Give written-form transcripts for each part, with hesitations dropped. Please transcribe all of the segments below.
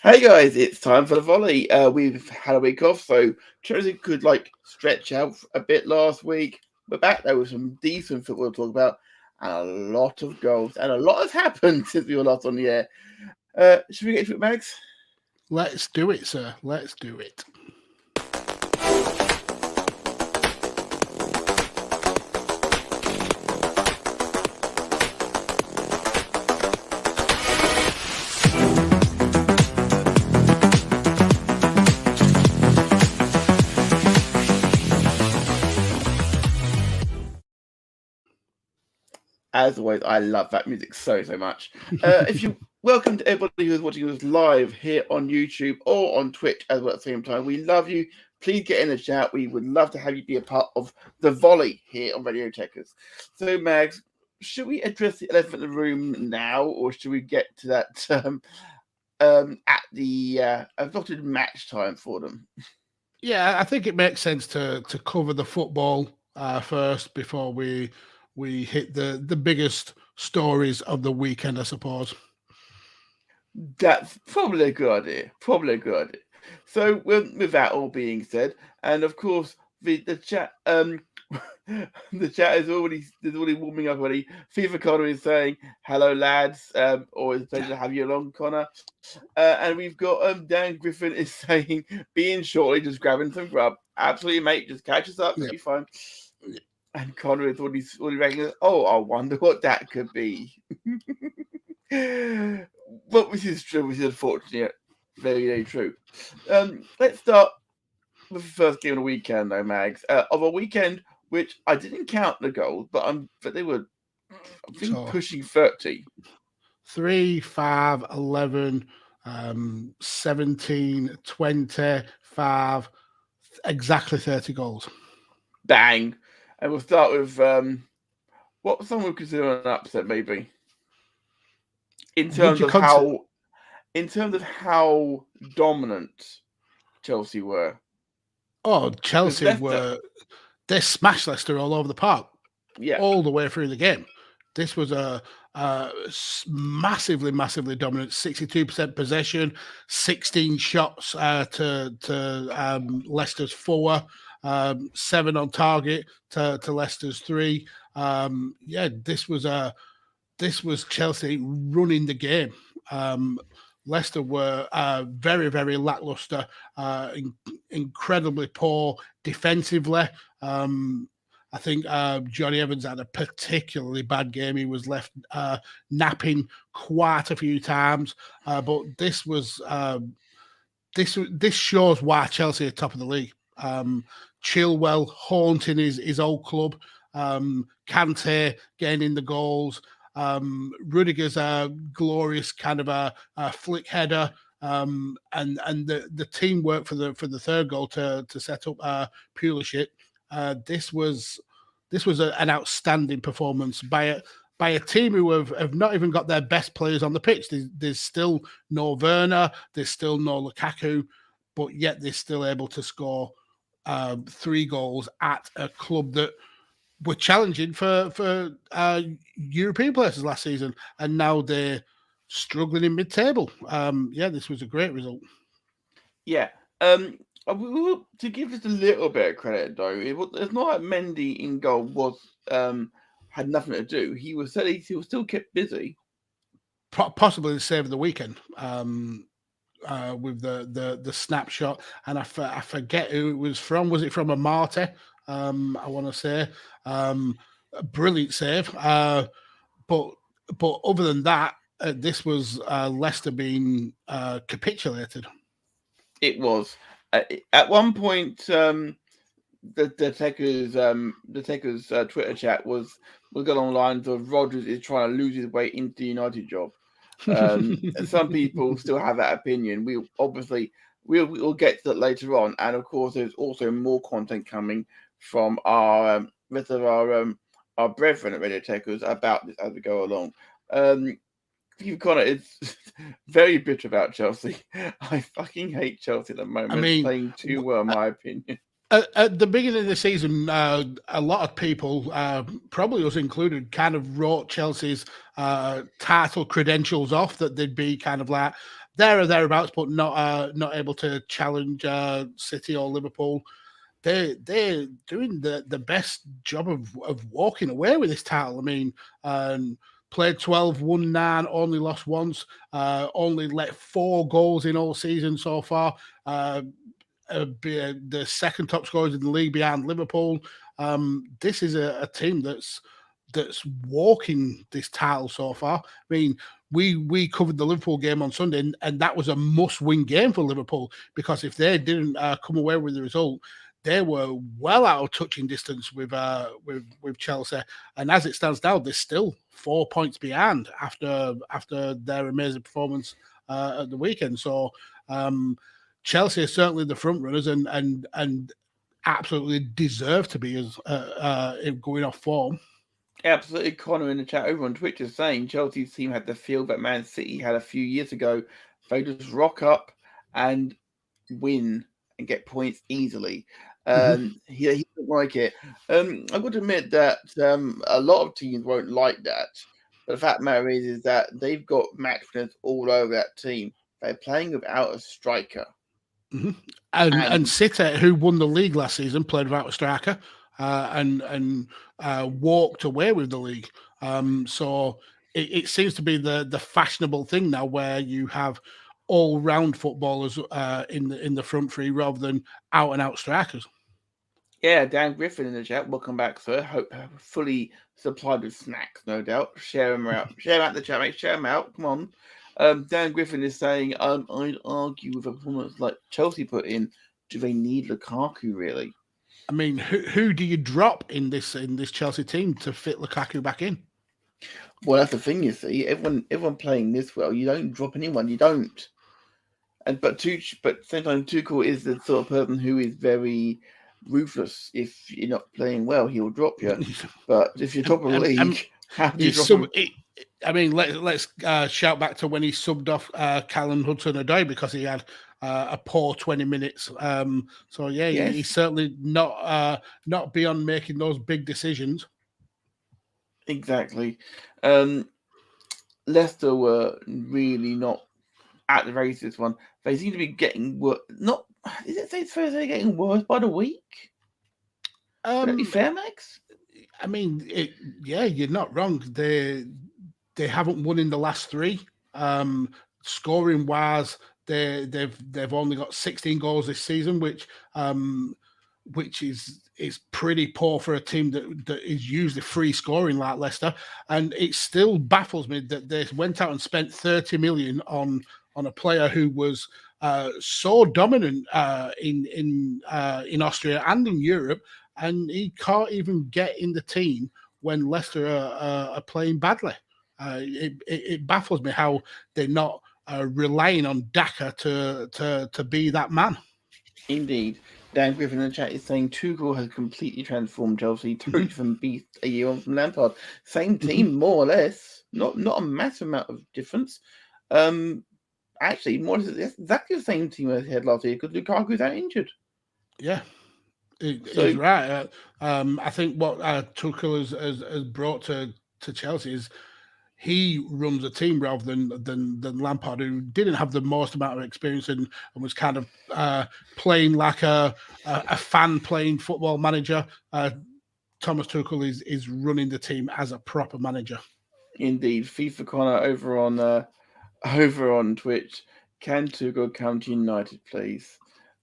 Hey guys, it's time for the volley. We've had a week off, so Chelsea could stretch out a bit last week. We're back there with some decent football to talk about, and a lot of goals, and a lot has happened since we were last on the air. Should we get to it, Max? Let's do it, sir. Let's do it. As always, I love that music so much. If you welcome to everybody who's watching us live here on YouTube or on Twitch as well at the same time. We love you. Please get in the chat. We would love to have you be a part of the volley here on Radio Tekkers. So, Mags, should we address the elephant in the room now, or should we get to that at the allotted match time for them? Yeah, I think it makes sense to cover the football first before we hit the biggest stories of the weekend, I suppose. That's probably a good idea. So, with that all being said, and of course the chat, the chat is already warming up already. FIFA Connor is saying hello, lads. Always a pleasure to have you along, Connor. And we've got Dan Griffin is saying, being shortly, just grabbing some grub. Absolutely, mate. Just catch us up. It'll be fine. And Connor is already ranking. Oh, I wonder what that could be. But this is true. This is unfortunate. Very true. Let's start with the first game of the weekend, though, Mags. Of a weekend which I didn't count the goals, but they were, I think, pushing 30. 3, 5, 11, 17, 20, 5, exactly 30 goals. Bang. And we'll start with what some would consider an upset, maybe. In terms of how dominant Chelsea were. Oh, Chelsea they smashed Leicester all over the park. Yeah. All the way through the game. This was a massively dominant 62% possession, 16 shots to Leicester's 4, 7 on target to Leicester's 3. This was Chelsea running the game. Leicester were very lackluster, incredibly poor defensively. I think Johnny Evans had a particularly bad game. He was left napping quite a few times. But this shows why Chelsea are top of the league. Chilwell haunting his old club. Kante getting in the goals. Rudiger's a glorious kind of a flick header. And the teamwork for the third goal to set up Pulisic. This was an outstanding performance by a team who have not even got their best players on the pitch. There's still no Werner, there's still no Lukaku, but yet they're still able to score 3 goals at a club that were challenging for European places last season, and now they're struggling in mid-table. This was a great result. Yeah. To give just a little bit of credit, though, it's not like Mendy in goal had nothing to do. He was still kept busy. Possibly the save of the weekend with the snapshot, and I forget who it was from. Was it from Amate? I want to say a brilliant save. But other than that, this was Leicester being capitulated. It was. At one point, the Tekkers Twitter chat was going on lines of Rodgers is trying to lose his way into the United job. Some people still have that opinion. We'll get to that later on, and of course, there's also more content coming from our rest of our brethren at Radio Tekkers about this as we go along. Connor is very bitter about Chelsea. I fucking hate Chelsea at the moment. I mean, playing too well, in my opinion. At the beginning of the season, a lot of people, probably us included, kind of wrote Chelsea's title credentials off, that they'd be kind of like there or thereabouts, but not able to challenge City or Liverpool. They're doing the best job of walking away with this title. I mean, played 12, won 9, only lost once, only let 4 goals in all season so far. The second top scorers in the league behind Liverpool. This is a team that's walking this title so far. I mean, we covered the Liverpool game on Sunday, and that was a must-win game for Liverpool, because if they didn't come away with the result, they were well out of touching distance with Chelsea. And as it stands now, they're still 4 points behind after their amazing performance at the weekend. So Chelsea are certainly the front runners, and absolutely deserve to be as going off form. Absolutely. Connor in the chat over on Twitch is saying Chelsea's team had the feel that Man City had a few years ago. They just rock up and win and get points easily. He doesn't like it. I've got to admit that a lot of teams won't like that. But the fact of the matter is that they've got match winners all over that team. They're playing without a striker. Mm-hmm. And City, who won the league last season, played without a striker and walked away with the league. So it seems to be the fashionable thing now, where you have all-round footballers in the front three rather than out-and-out strikers. Yeah, Dan Griffin in the chat. Welcome back, sir. Hope fully supplied with snacks, no doubt. Share them out. Share them out in the chat, mate. Share them out. Come on. Dan Griffin is saying, I'd argue with a performance like Chelsea put in. Do they need Lukaku, really? I mean, who do you drop in this Chelsea team to fit Lukaku back in? Well, that's the thing, you see. Everyone playing this well, you don't drop anyone. You don't. But sometimes Tuchel is the sort of person who is very ruthless. If you're not playing well, he'll drop you. But if you're top of the league, how do you drop him? I mean, let's shout back to when he subbed off Callum Hudson-Odoi because he had a poor 20 minutes. So yeah, yes. He's certainly not beyond making those big decisions. Exactly. Leicester were really not at the race this one. They seem to be getting worse. Not is it fair to say getting worse by the week? Would that be fair, Max? I mean, you're not wrong. They haven't won in the last 3. Scoring wise, they've only got 16 goals this season, which is pretty poor for a team that is usually free scoring like Leicester. And it still baffles me that they went out and spent 30 million on a player who was so dominant in Austria and in Europe, and he can't even get in the team when Leicester are playing badly. It baffles me how they're not relying on Daka to be that man. Indeed. Dan Griffin in the chat is saying Tuchel has completely transformed Chelsea, totally from beast a year on from Lampard. Same team, more or less. Not a massive amount of difference. Actually, more or less exactly the same team as he had last year because Lukaku's out injured. Yeah, he's right. I think what Tuchel has brought to Chelsea is he runs a team rather than Lampard, who didn't have the most amount of experience and was kind of playing like a fan playing football manager. Thomas Tuchel is running the team as a proper manager. Indeed. FIFA Connor over on Twitch. Can Tuchel come to United, please?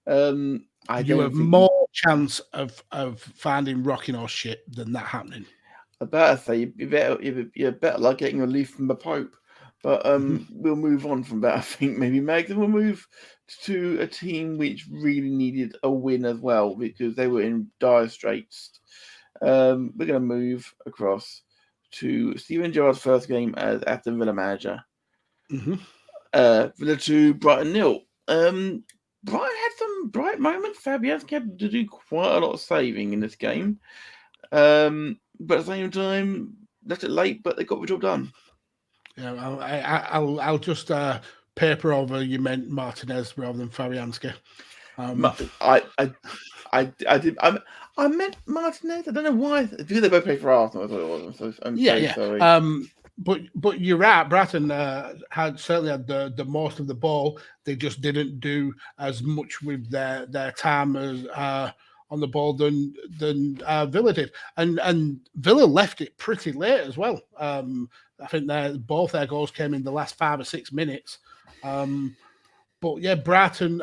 You have more chance of finding rocking or shit than that happening. I better say you're better like getting a leaf from the Pope. But we'll move on from that, I think, maybe, Meg. Then we'll move to a team which really needed a win as well because they were in dire straits. We're going to move across to Steven Gerrard's first game as Aston Villa manager. Villa 2, Brighton 0. Brighton had some bright moments. Fabianski had to do quite a lot of saving in this game. But at the same time, left it late, but they got the job done. Yeah, I'll just paper over you meant Martinez rather than Fabianski. I meant Martinez. I don't know why. Because they both play for Arsenal. I thought it was. I'm so sorry. But you're right. Brighton certainly had the most of the ball. They just didn't do as much with their time as on the ball than Villa did, and Villa left it pretty late as well. I think both their goals came in the last 5 or 6 minutes. But yeah, Brighton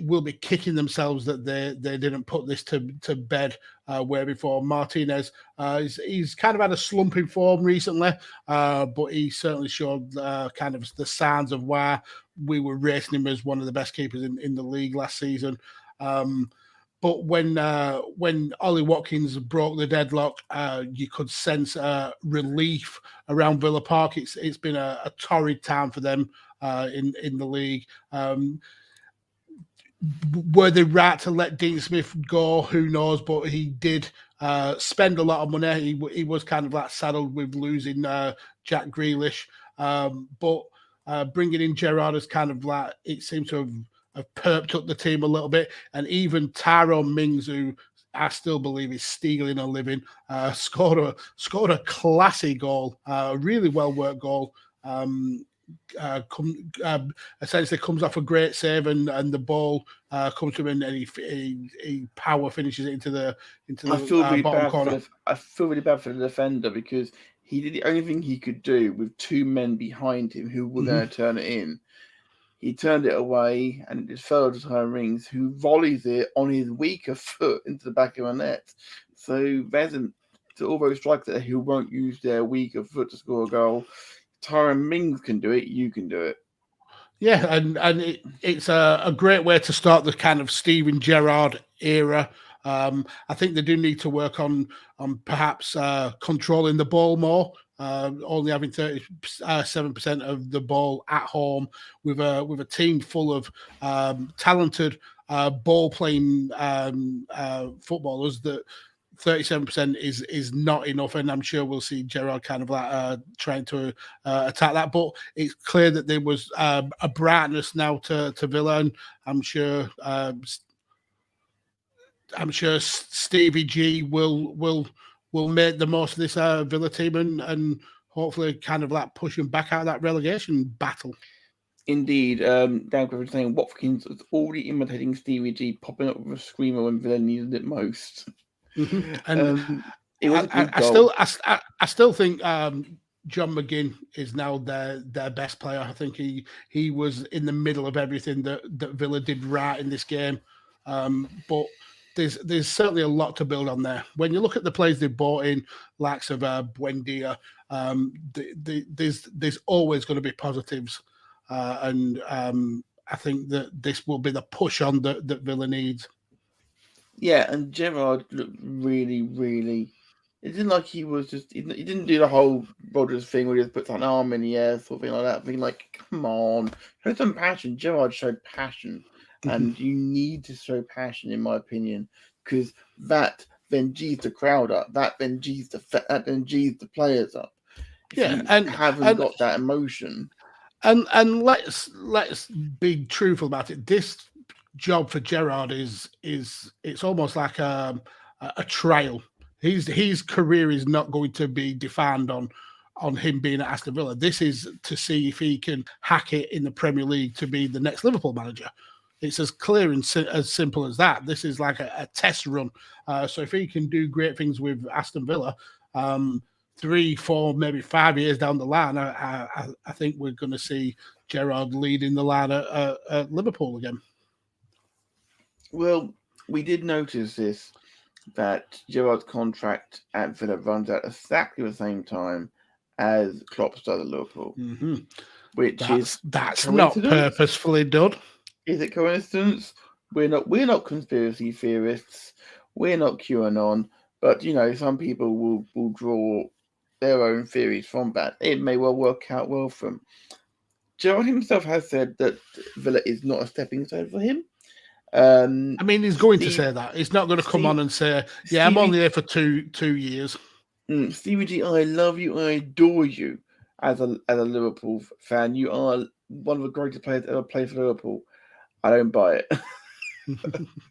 will be kicking themselves that they didn't put this to bed way before. Martinez, he's kind of had a slump in form recently, but he certainly showed kind of the signs of why we were rating him as one of the best keepers in the league last season. But when Ollie Watkins broke the deadlock, you could sense relief around Villa Park. It's been a torrid time for them in the league. Were they right to let Dean Smith go? Who knows? But he did spend a lot of money. He was kind of like saddled with losing Jack Grealish. But bringing in Gerrard is kind of like, it seems to have perked up the team a little bit. And even Tyrone Mings, who I still believe is stealing a living, scored a classy goal, a really well worked goal. Essentially comes off a great save and the ball comes to him and he power finishes it into the bottom corner. I feel really bad for the defender because he did the only thing he could do with 2 men behind him who were going to turn it in. He turned it away and it just fell to Tyrone Mings, who volleys it on his weaker foot into the back of the net. So there's to all those strikers there who won't use their weaker foot to score a goal. Tyrone Mings can do it, you can do it. Yeah, and it's a great way to start the kind of Steven Gerrard era. I think they do need to work on perhaps controlling the ball more. Only having 37% of the ball at home with a team full of talented ball playing footballers, that 37% is not enough, and I'm sure we'll see Gerrard kind of like trying to attack that. But it's clear that there was a brightness now to Villa, and I'm sure Stevie G will make the most of this Villa team and hopefully kind of like push them back out of that relegation battle. Indeed, Dan Griffin saying Watkins was already imitating Stevie G, popping up with a screamer when Villa needed it most. And it was I still think John McGinn is now their best player. I think he was in the middle of everything that Villa did right in this game. But there's certainly a lot to build on there. When you look at the players they bought in, likes of Buendia, there's always going to be positives. And I think that this will be the push on that Villa needs. Yeah, and Gerrard looked really, really. It didn't like he was just. He didn't do the whole Rodgers thing where he just puts an arm in the air, sort of thing like that. Being like, come on, show some passion. Gerrard showed passion, and you need to show passion, in my opinion, because that then G's the crowd up. That then G's the players up. If you haven't got that emotion. And let's be truthful about it. This job for Gerrard is it's almost like a trial. His career is not going to be defined on him being at Aston Villa. This is to see if he can hack it in the Premier League to be the next Liverpool manager. It's as clear and as simple as that. This is like a test run. So if he can do great things with Aston Villa, 3, 4, maybe 5 years down the line, I think we're going to see Gerrard leading the line at Liverpool again. Well, we did notice this, that Gerrard's contract at Villa runs out exactly the same time as Klopp's does at Liverpool. Which that's not purposefully done. Is it coincidence? We're not conspiracy theorists. We're not QAnon. But some people will draw their own theories from that. It may well work out well for him. Gerrard himself has said that Villa is not a stepping stone for him. I mean, he's going to say that. He's not going to come on and say, I'm only here for two years. Stevie G, I love you. I adore you as a Liverpool fan. You are one of the greatest players ever played for Liverpool. I don't buy it.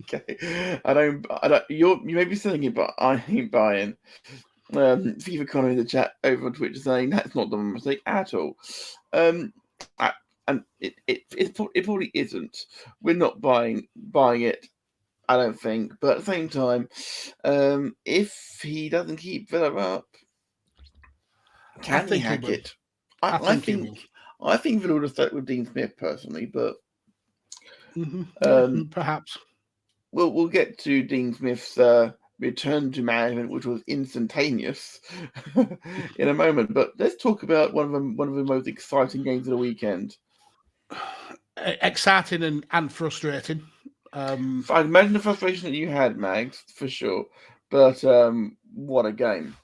Okay. I don't. You may be saying it, but I ain't buying. FIFA Connor in the chat over on Twitch saying that's not the mistake at all. And it probably isn't. We're not buying it, I don't think. But at the same time, if he doesn't keep Villa up, can he hack it? I think Villa would have stuck with Dean Smith personally, but perhaps we'll get to Dean Smith's return to management, which was instantaneous, in a moment. But let's talk about one of the most exciting games of the weekend. Exciting and frustrating. I imagine the frustration that you had, Mags, for sure. But what a game!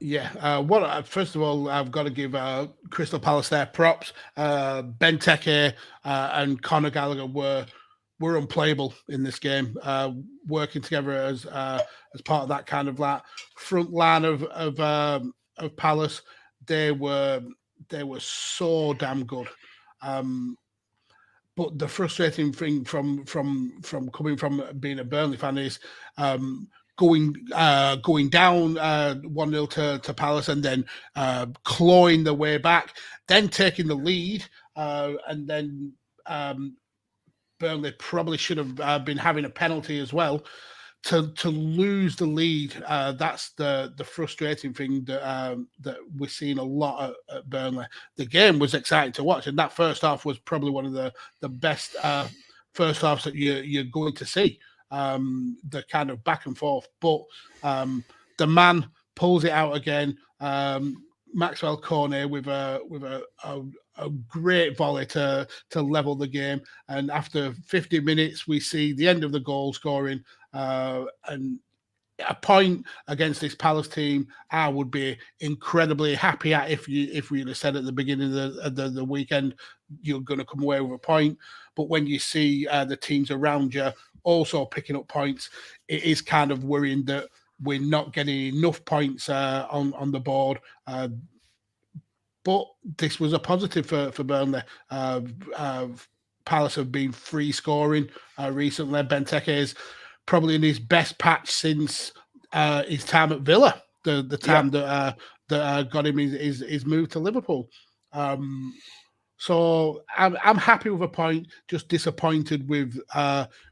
Yeah. First of all, I've got to give Crystal Palace their props. Benteke and Conor Gallagher were unplayable in this game. Working together as part of that kind of like front line of Palace, they were so damn good. But the frustrating thing from coming from being a Burnley fan is going down 1-0 to Palace and then clawing the way back, then taking the lead, and then Burnley probably should have been having a penalty as well to lose the lead. That's the frustrating thing that we're seeing a lot at Burnley. The game was exciting to watch, and that first half was probably one of the best first halves that you're going to see. The kind of back and forth, but the man pulls it out again. Maxwell Cornet with a great volley to level the game, and after 50 minutes, we see the end of the goal scoring. And a point against this Palace team, I would be incredibly happy at if we'd have said at the beginning of the weekend you're going to come away with a point. But when you see the teams around you also picking up points, it is kind of worrying that we're not getting enough points on the board. But this was a positive for Burnley. Palace have been free scoring recently. Benteke is probably in his best patch since his time at Villa, the time that got him his move to Liverpool. So I'm happy with a point, just disappointed with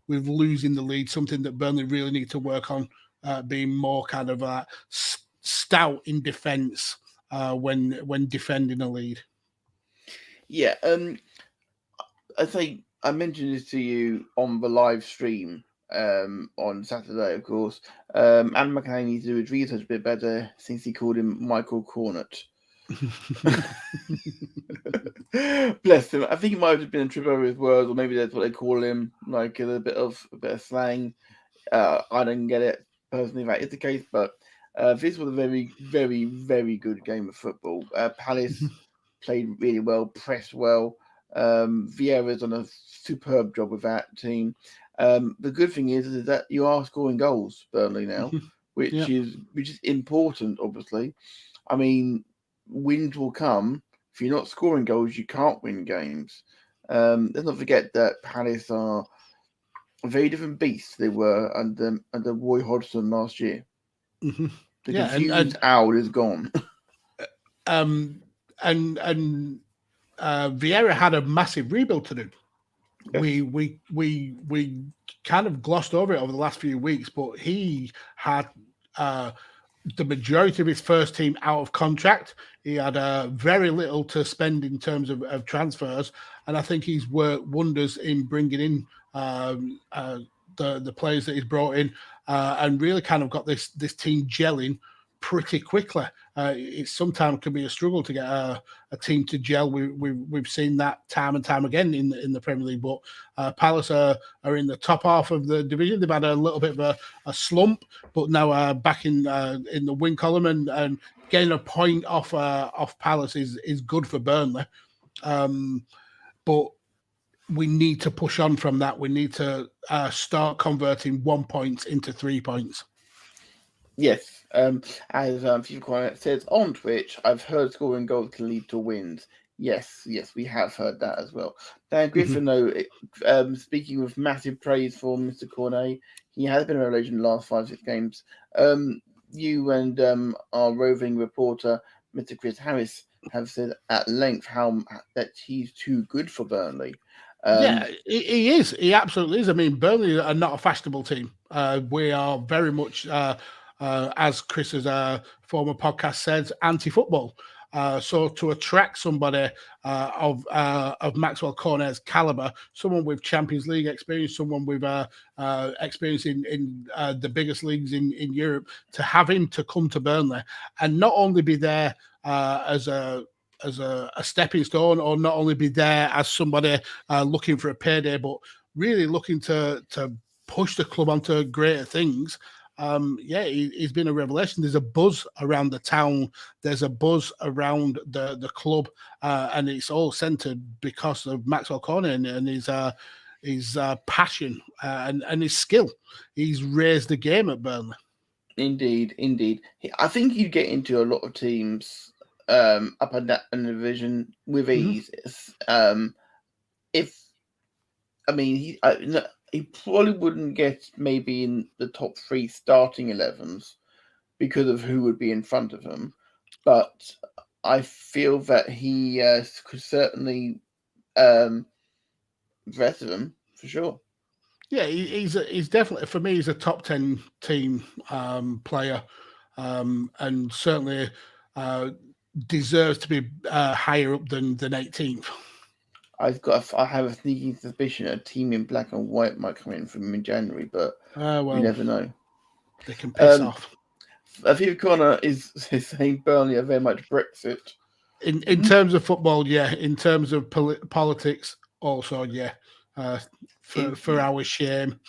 losing the lead, something that Burnley really need to work on, being more kind of stout in defence when defending a lead. Yeah, I think I mentioned this to you on the live stream on Saturday, of course. And McCann needs to do his research a bit better since he called him Michael Cornet. Bless him. I think it might have been a trip over his words, or maybe that's what they call him, like a bit of slang. I don't get it personally if that is the case, but this was a very, very, very good game of football. Palace played really well, pressed well. Vieira's done a superb job with that team. The good thing is that you are scoring goals, Burnley, now, which is important, obviously. I mean, wins will come. If you're not scoring goals, you can't win games. Let's not forget that Palace are a very different beast they were under Roy Hodgson last year. The confused owl is gone. And Vieira had a massive rebuild to do. Yes. We kind of glossed over it over the last few weeks, but he had the majority of his first team out of contract. He had very little to spend in terms of transfers, and I think he's worked wonders in bringing in the players that he's brought in, and really kind of got this team gelling pretty quickly. It sometimes can be a struggle to get a team to gel. We've seen that time and time again in the Premier League. But Palace are in the top half of the division. They've had a little bit of a slump, but now back in the win column, and getting a point off Palace is good for Burnley. But we need to push on from that. We need to start converting 1 point into 3 points. Yes, as FIFA Quiet says on Twitch, I've heard scoring goals can lead to wins. Yes, we have heard that as well. Dan Griffin, though, speaking with massive praise for Mr. Cornet, he has been a revelation in the last 5-6 games. you and our roving reporter, Mr. Chris Harris, have said at length how that he's too good for Burnley. Yeah, he is. He absolutely is. I mean, Burnley are not a fashionable team. We are very much, as Chris's former podcast says, anti-football. So to attract somebody of Maxwell Cornet's caliber, someone with Champions League experience, someone with experience in the biggest leagues in Europe, to have him to come to Burnley and not only be there as a stepping stone, or not only be there as somebody looking for a payday, but really looking to push the club onto greater things. He's been a revelation. There's a buzz around the town. There's a buzz around the club, and it's all centered because of Maxwell Cornet and his passion and his skill. He's raised the game at Burnley. Indeed. I think you get into a lot of teams up in that division with ease. He probably wouldn't get maybe in the top 3 starting 11s because of who would be in front of him, but I feel that he could certainly rest of them for sure. Yeah, he's definitely, for me, he's a top 10 team player, and certainly deserves to be higher up than 18th. I have a sneaking suspicion a team in black and white might come in from him in January, but you never know. They can piss off. Aviva Connor is saying Burnley are very much Brexit. In terms of football, yeah. In terms of politics, also, yeah. For our shame.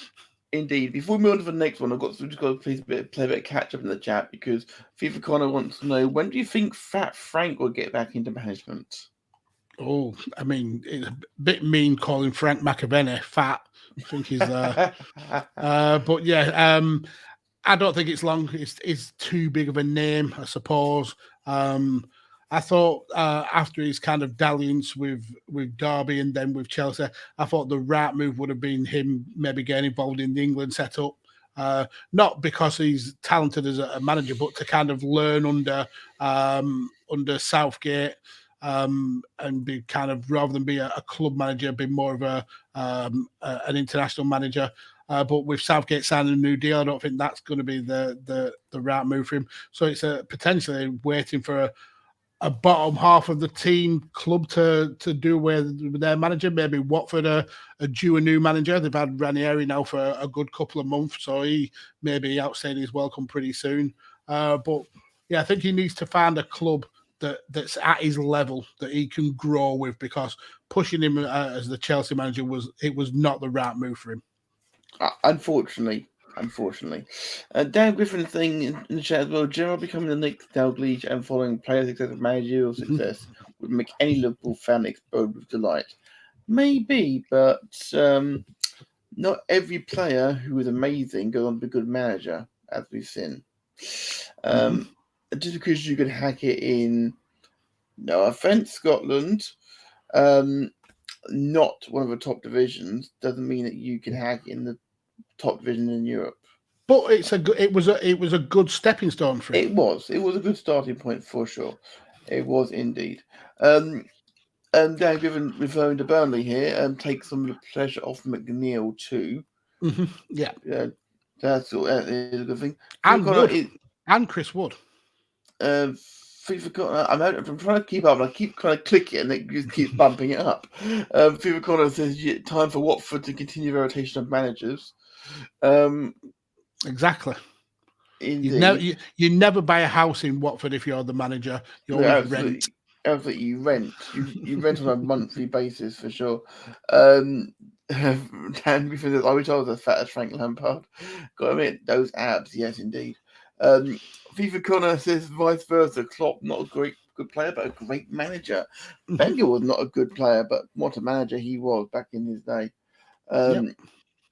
Indeed. Before we move on to the next one, I've just got to play a bit of catch up in the chat, because FIFA Connor wants to know, when do you think Fat Frank will get back into management? Oh, I mean, it's a bit mean calling Frank McAvenny fat. I think he's but yeah, I don't think it's long. It's too big of a name, I suppose. I thought after his kind of dalliance with Derby and then with Chelsea, I thought the right move would have been him maybe getting involved in the England setup. Not because he's talented as a manager, but to kind of learn under Southgate, and be kind of, rather than be a club manager, be more of an international manager. But with Southgate signing a new deal, I don't think that's going to be the right move for him. So it's potentially waiting for a bottom half of the team club to do with their manager. Maybe Watford are due a new manager. They've had Ranieri now for a good couple of months, so he may be outstaying his welcome pretty soon. But yeah, I think he needs to find a club that's at his level that he can grow with, because pushing him as the Chelsea manager was not the right move for him. Unfortunately. Dan Griffin saying in the chat as well, Gerrard becoming the next Dalglish and following players' success of managerial success would make any Liverpool fan explode with delight. Maybe, but not every player who is amazing goes on to be a good manager, as we've seen. Just because you could hack it in, no offence, Scotland, not one of the top divisions, doesn't mean that you can hack in the top division in Europe. But it was a good stepping stone for him. It was a good starting point for sure. It was indeed. Dan Given, referring to Burnley here, take some of the pressure off McNeil too. Yeah, that is a good thing. And Chris Wood. I'm trying to keep up, and I keep trying to click it, and it just keeps bumping it up. FIFA Corner says time for Watford to continue the rotation of managers. Exactly. Indeed. You never buy a house in Watford if you're the manager. You always rent. Absolutely, you rent. You rent on a monthly basis for sure. Dan Griffin says, I wish I was as fat as Frank Lampard. Got to admit, those abs, yes, indeed. FIFA Connor says vice versa. Klopp, not a good player, but a great manager. Wenger was not a good player, but what a manager he was back in his day. We'll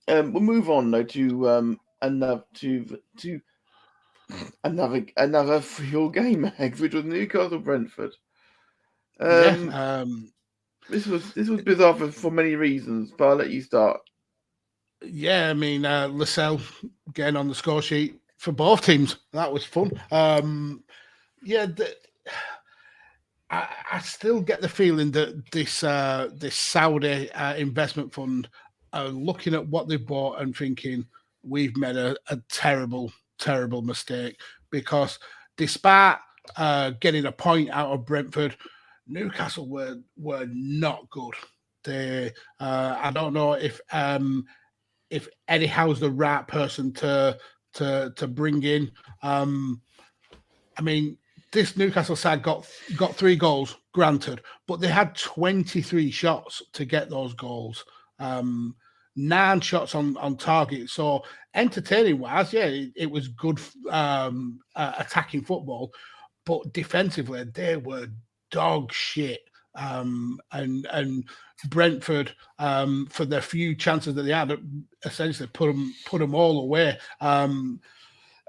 move on though to another 3-all game, which was Newcastle Brentford. This was bizarre for many reasons, but I'll let you start. Yeah, I mean, Lascelles getting on the score sheet for both teams. That was fun. I still get the feeling that this Saudi investment fund are looking at what they bought and thinking we've made a terrible mistake, because despite getting a point out of Brentford, Newcastle were not good. They I don't know if Eddie Howe's the right person to bring in. I mean, this Newcastle side got 3 goals, granted, but they had 23 shots to get those goals. 9 shots on target. So entertaining wise, yeah, it was good attacking football, but defensively they were dog shit. And Brentford, for the few chances that they had, essentially put them all away.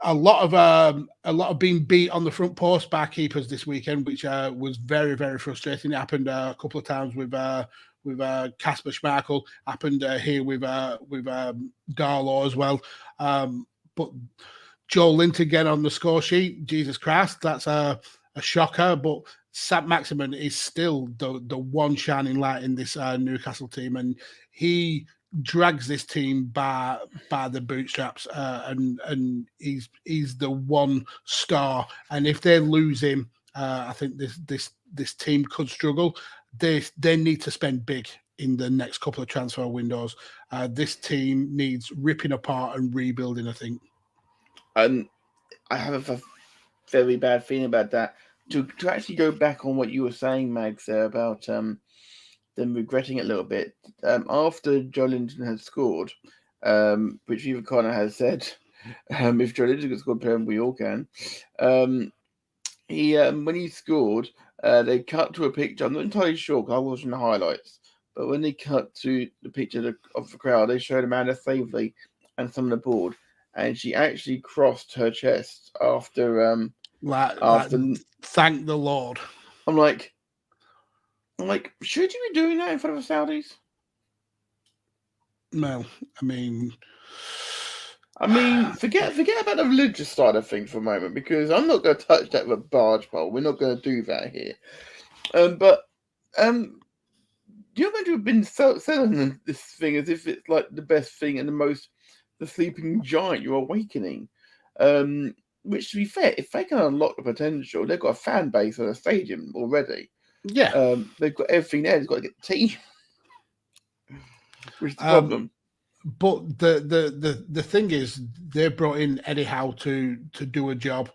A lot of being beat on the front post by keepers this weekend, which was very, very frustrating. It happened a couple of times with Kasper Schmeichel. Happened here with Darlow as well. But Joe Linton again on the score sheet. Jesus Christ, that's a shocker. But Sam Maximin is still the one shining light in this Newcastle team, and he drags this team by the bootstraps, and he's the one star. And if they lose him, I think this team could struggle. They need to spend big in the next couple of transfer windows. This team needs ripping apart and rebuilding, I think. I have a very bad feeling about that. To actually go back on what you were saying, Mags, about them regretting it a little bit. After Joe Linton had scored, which Viva Connor has said, if Joe Linton could score, we all can. He when he scored, they cut to a picture. I'm not entirely sure because I was watching the highlights, but when they cut to the picture of the crowd, they showed Amanda Staveley and some on the board, and she actually crossed her chest after thank the Lord. I'm like, should you be doing that in front of the Saudis? No, I mean, forget about the religious side of things for a moment, because I'm not going to touch that with a barge pole. We're not going to do that here. But you're meant to have been selling this thing as if it's like the best thing and the sleeping giant you're awakening. Which, to be fair, if they can unlock the potential, they've got a fan base on a stadium already. Yeah. They've got everything there. They've got to get the team. Which is the problem. But the thing is, they brought in Eddie Howe to do a job.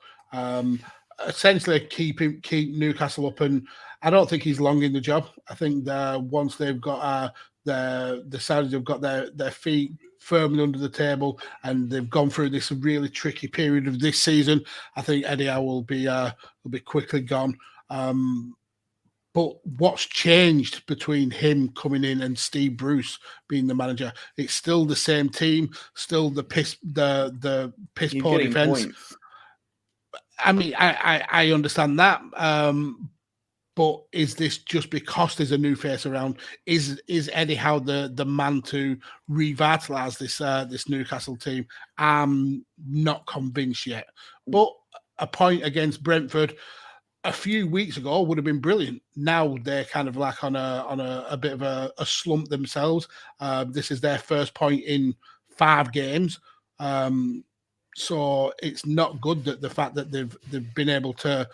Essentially keep Newcastle up, and I don't think he's long in the job. I think once they've got the Saudis have got their feet firmly under the table and they've gone through this really tricky period of this season, I think Eddie Howe will be quickly gone. But what's changed between him coming in and Steve Bruce being the manager? It's still the same team, still the piss poor defense. Points. I mean, I understand that. But is this just because there's a new face around? Is Eddie Howe the man to revitalise this Newcastle team? I'm not convinced yet. But a point against Brentford a few weeks ago would have been brilliant. Now they're kind of like on a bit of a slump themselves. This is their first point in 5 games. So it's not good that the fact that they've been able to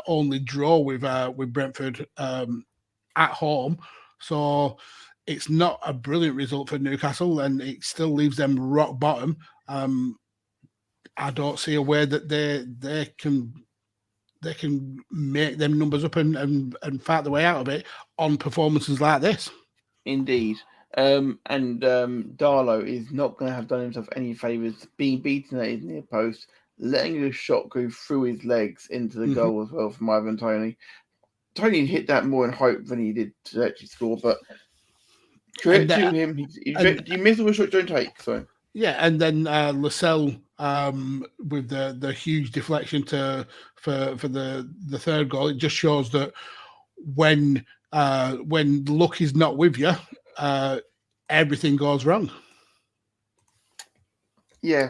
only draw with Brentford at home. So it's not a brilliant result for Newcastle, and it still leaves them rock bottom. I don't see a way that they can make them numbers up and fight the way out of it on performances like this. Indeed. And Darlow is not going to have done himself any favours being beaten at his near post, letting a shot go through his legs into the goal as well from Ivan Toney. Toney hit that more in hope than he did to actually score, but credit to him. You missed all the shot, don't take. So yeah, and then Lascelles with the huge deflection for the third goal. It just shows that when luck is not with you, everything goes wrong. Yeah.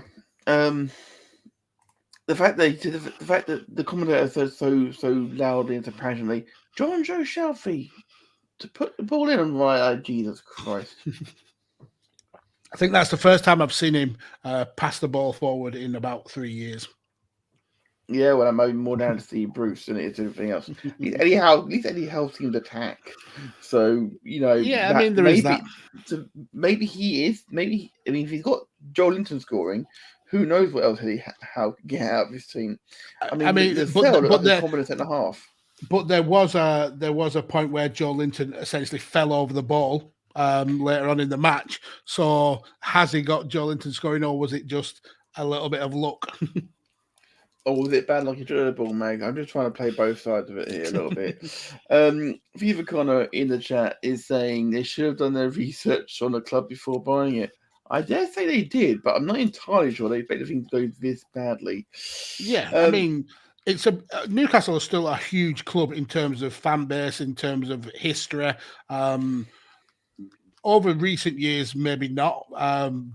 the fact that the commentator said so loudly and so passionately, John Joe Shelby to put the ball in, and right, Jesus Christ. I think that's the first time I've seen him pass the ball forward in about 3 years. Yeah, well, I'm maybe more down to see Bruce than it is everything else. At least Eddie Howe seemed attack. So, yeah, I mean, there is that. So maybe he is. Maybe, I mean, if he's got Joe Linton scoring, who knows what else Eddie Howe can get out of his team. I mean the cell looked like a confidence and a half. But there was a point where Joe Linton essentially fell over the ball later on in the match. So has he got Joe Linton scoring, or was it just a little bit of luck? Or was it bad luck you drew the ball, Meg? I'm just trying to play both sides of it here a little bit. Viva Connor in the chat is saying they should have done their research on the club before buying it. I dare say they did, but I'm not entirely sure they expected things to go this badly. Yeah, I mean, it's Newcastle is still a huge club in terms of fan base, in terms of history. Over recent years, maybe not,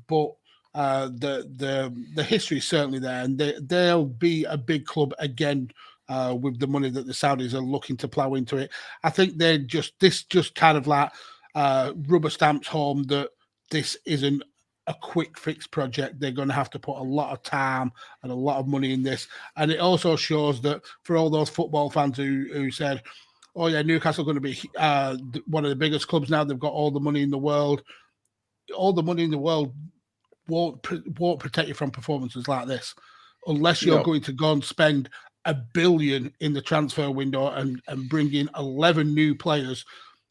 but the history is certainly there, and they'll be a big club again with the money that the Saudis are looking to plow into it. I think this just kind of like rubber stamps home that this isn't a quick fix project. They're going to have to put a lot of time and a lot of money in this, and it also shows that for all those football fans who said, "Oh yeah, Newcastle are going to be one of the biggest clubs now. They've got all the money in the world." All the money in the world won't protect you from performances like this, unless you're going to go and spend $1 billion in the transfer window and bring in 11 new players.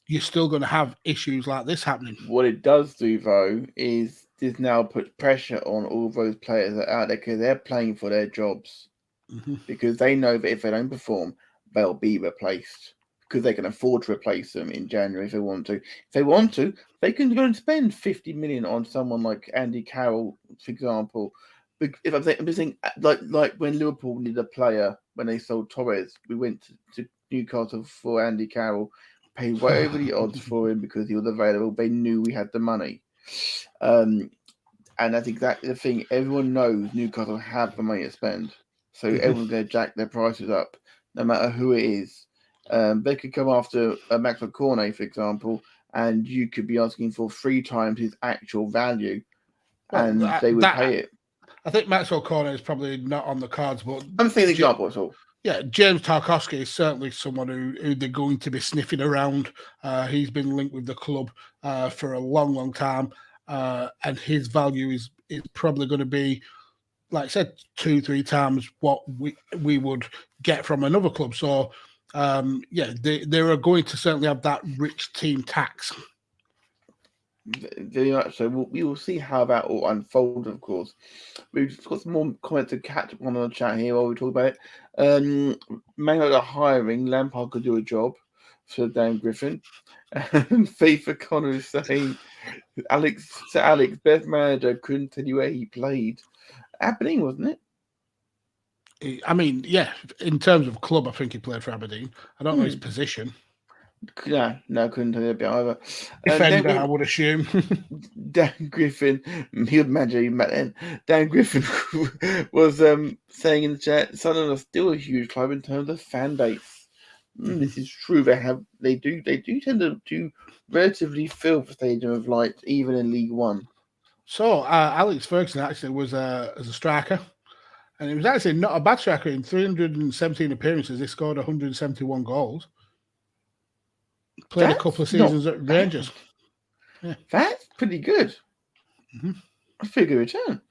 You're still going to have issues like this happening. What it does do, though, is this now puts pressure on all those players that are out there because they're playing for their jobs. Because they know that if they don't perform, they'll be replaced. Because they can afford to replace them in January if they want to. If they want to, they can go and spend 50 million on someone like Andy Carroll, for example. If I'm just saying, like when Liverpool needed a player when they sold Torres, we went to Newcastle for Andy Carroll, paid way over the odds for him because he was available. They knew we had the money, and that's exactly the thing. Everyone knows Newcastle have the money to spend, so everyone's going to jack their prices up, no matter who it is. They could come after Maxwell Cornet, for example, and you could be asking for 3 times his actual value, and they would pay it. I think Maxwell Cornet is probably not on the cards, but I'm saying the example, that's all. Yeah, James Tarkowski is certainly someone who they're going to be sniffing around. He's been linked with the club for a long, long time, and his value is probably going to be, like I said, 2-3 times what we would get from another club. So, they are going to certainly have that rich team tax. Very much so. We will see how that all unfolds, of course. We've got some more comments to catch up on the chat here while we talk about it. Man United hiring, Lampard could do a job for Dan Griffin. And Faith O'Connor is saying, Alex, best manager, couldn't tell you where he played. Aberdeen, wasn't it? I mean, yeah, in terms of club, I think he played for Aberdeen. I don't know his position. No, couldn't tell you a bit either. Defender, I would assume. Dan Griffin, he would imagine him back then. Dan Griffin was saying in the chat, Sunderland are still a huge club in terms of fan base. This is true. They do tend to do relatively fill the Stadium of Light, even in League One. So Alex Ferguson actually was as a striker. And he was actually not a bad striker. In 317 appearances, he scored 171 goals. Played a couple of seasons at Rangers. Yeah. That's pretty good. That's a pretty good return.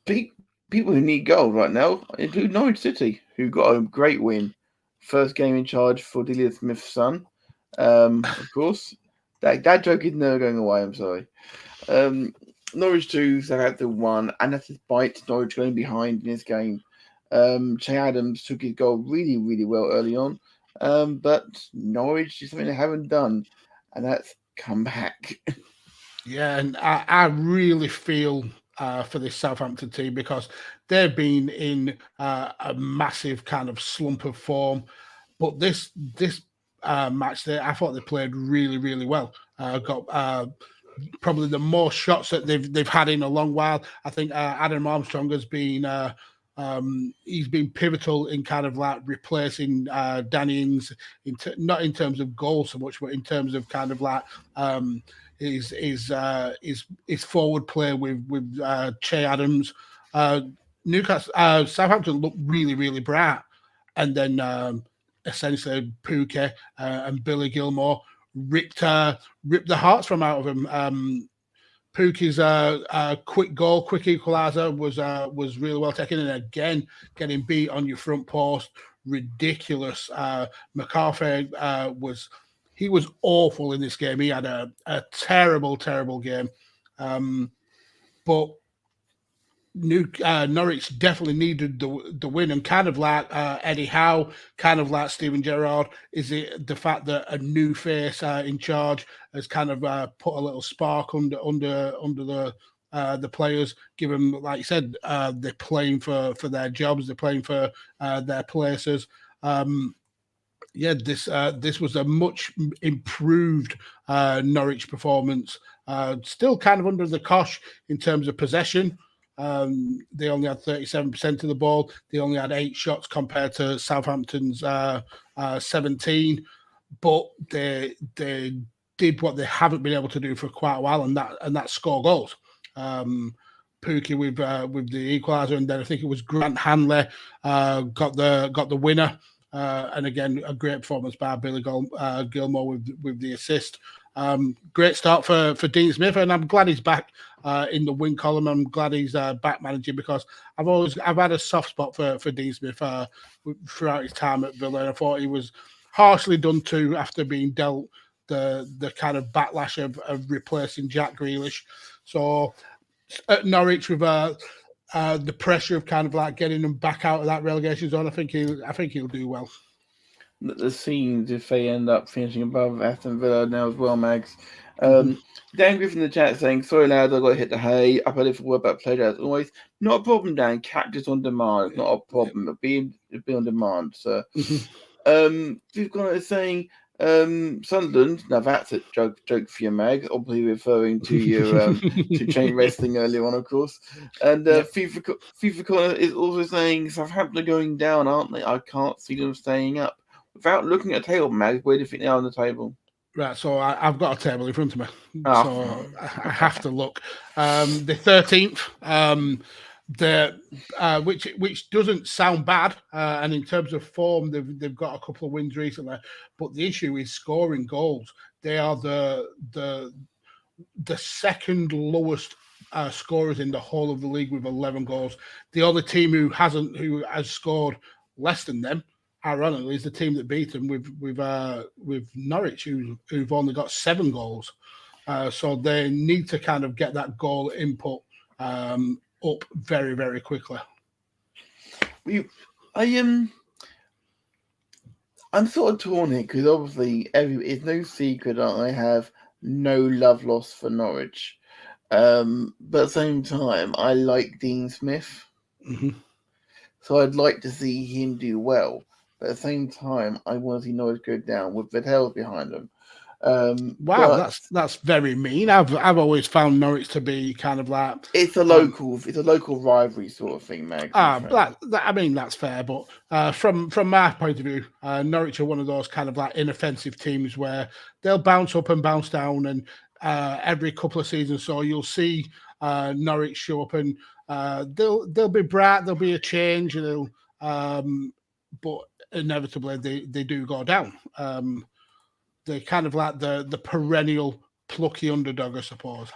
People who need goals right now include Norwich City, who got a great win. First game in charge for Delia Smith's son. Of course. That joke is never going away, I'm sorry. Norwich 2, Southampton 1, and that's despite Norwich going behind in this game. Che Adams took his goal really, really well early on, but Norwich is something they haven't done, and that's come back. Yeah, and I really feel for this Southampton team because they've been in a massive kind of slump of form, but this match there, I thought they played really, really well. Got probably the most shots that they've had in a long while. I think Adam Armstrong has been He's been pivotal in kind of like replacing Danny Ings, not in terms of goals so much, but in terms of kind of like his forward play with Che Adams. Newcastle, Southampton looked really, really bright, and then essentially Pookie and Billy Gilmore ripped the hearts from out of him. Pookie's quick equaliser was really well taken, and again getting beat on your front post, ridiculous. McCarthy was awful in this game. He had a terrible game, but Norwich definitely needed the win, and kind of like Eddie Howe, kind of like Steven Gerrard. Is it the fact that a new face in charge has kind of put a little spark under the players? Give them, like you said, they're playing for their jobs, they're playing for their places. This was a much improved Norwich performance. Still kind of under the cosh in terms of possession. They only had 37% of the ball. They only had 8 shots compared to Southampton's 17. But they did what they haven't been able to do for quite a while, and that score goals. Pookie with the equaliser, and then I think it was Grant Hanley got the winner. And again, a great performance by Billy Gilmore with the assist. Great start for Dean Smith, and I'm glad he's back in the win column. I'm glad he's back managing, because I've had a soft spot for Dean Smith throughout his time at Villa. And I thought he was harshly done to after being dealt the kind of backlash of replacing Jack Grealish. So at Norwich, with the pressure of kind of like getting them back out of that relegation zone, I think he'll do well. The scenes if they end up finishing above Aston Villa now as well, Mags. Dan Griffin in the chat saying, sorry lads, I got to hit the hay. I've had a word about pleasure as always. Not a problem, Dan. Cactus on demand. It's not a problem. But be on demand, sir. We've got saying Sunderland. Now that's a joke for you, Mag. Obviously referring to your to Chain Wrestling earlier on, of course. And FIFA Corner is also saying Southampton are going down, aren't they? I can't see them staying up. Without looking at the table, Mag, where do you think they are on the table? Right, so I've got a table in front of me, so I have to look. The 13th, which doesn't sound bad, and in terms of form, they've got a couple of wins recently. But the issue is scoring goals. They are the second lowest scorers in the whole of the league with 11 goals. The other team who has scored less than them, ironically, is the team that beat them with Norwich, who've only got 7 goals. So they need to kind of get that goal input up very, very quickly. I'm sort of torn here, because obviously it's no secret that I have no love lost for Norwich. But at the same time, I like Dean Smith. Mm-hmm. So I'd like to see him do well. But at the same time, I want to see Norwich go down with Vettel behind them. Wow, that's very mean. I've always found Norwich to be kind of like it's a local rivalry sort of thing, Mag. I mean, that's fair, but from my point of view, Norwich are one of those kind of like inoffensive teams where they'll bounce up and bounce down, and every couple of seasons, so you'll see Norwich show up, and they'll be bright, there'll be a change, but inevitably they do go down. They're kind of like the perennial plucky underdog, I suppose.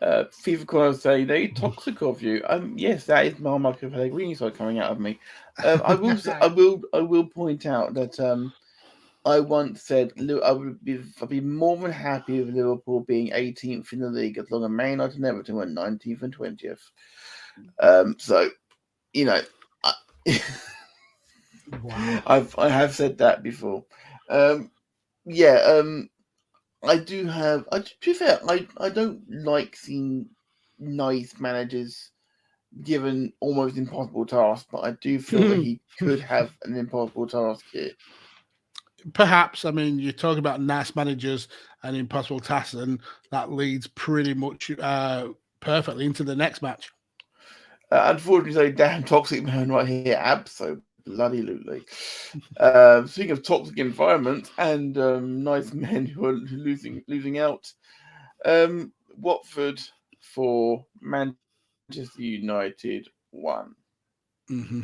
FIFA Corner say they toxic of you. Yes, that is my Michael Pellegrini side coming out of me. I will point out that I once said I'd be more than happy with Liverpool being 18th in the league as long as Man United and Everton were 19th and 20th. So, you know, wow. I have said that before. I do have. To be fair, I don't like seeing nice managers given almost impossible tasks, but I do feel that he could have an impossible task here. Perhaps. I mean, you're talking about nice managers and impossible tasks, and that leads pretty much perfectly into the next match. Unfortunately, so damn toxic man right here. Absolutely. Speaking of toxic environments and nice men who are losing out, Watford for Manchester United 1. Mm-hmm.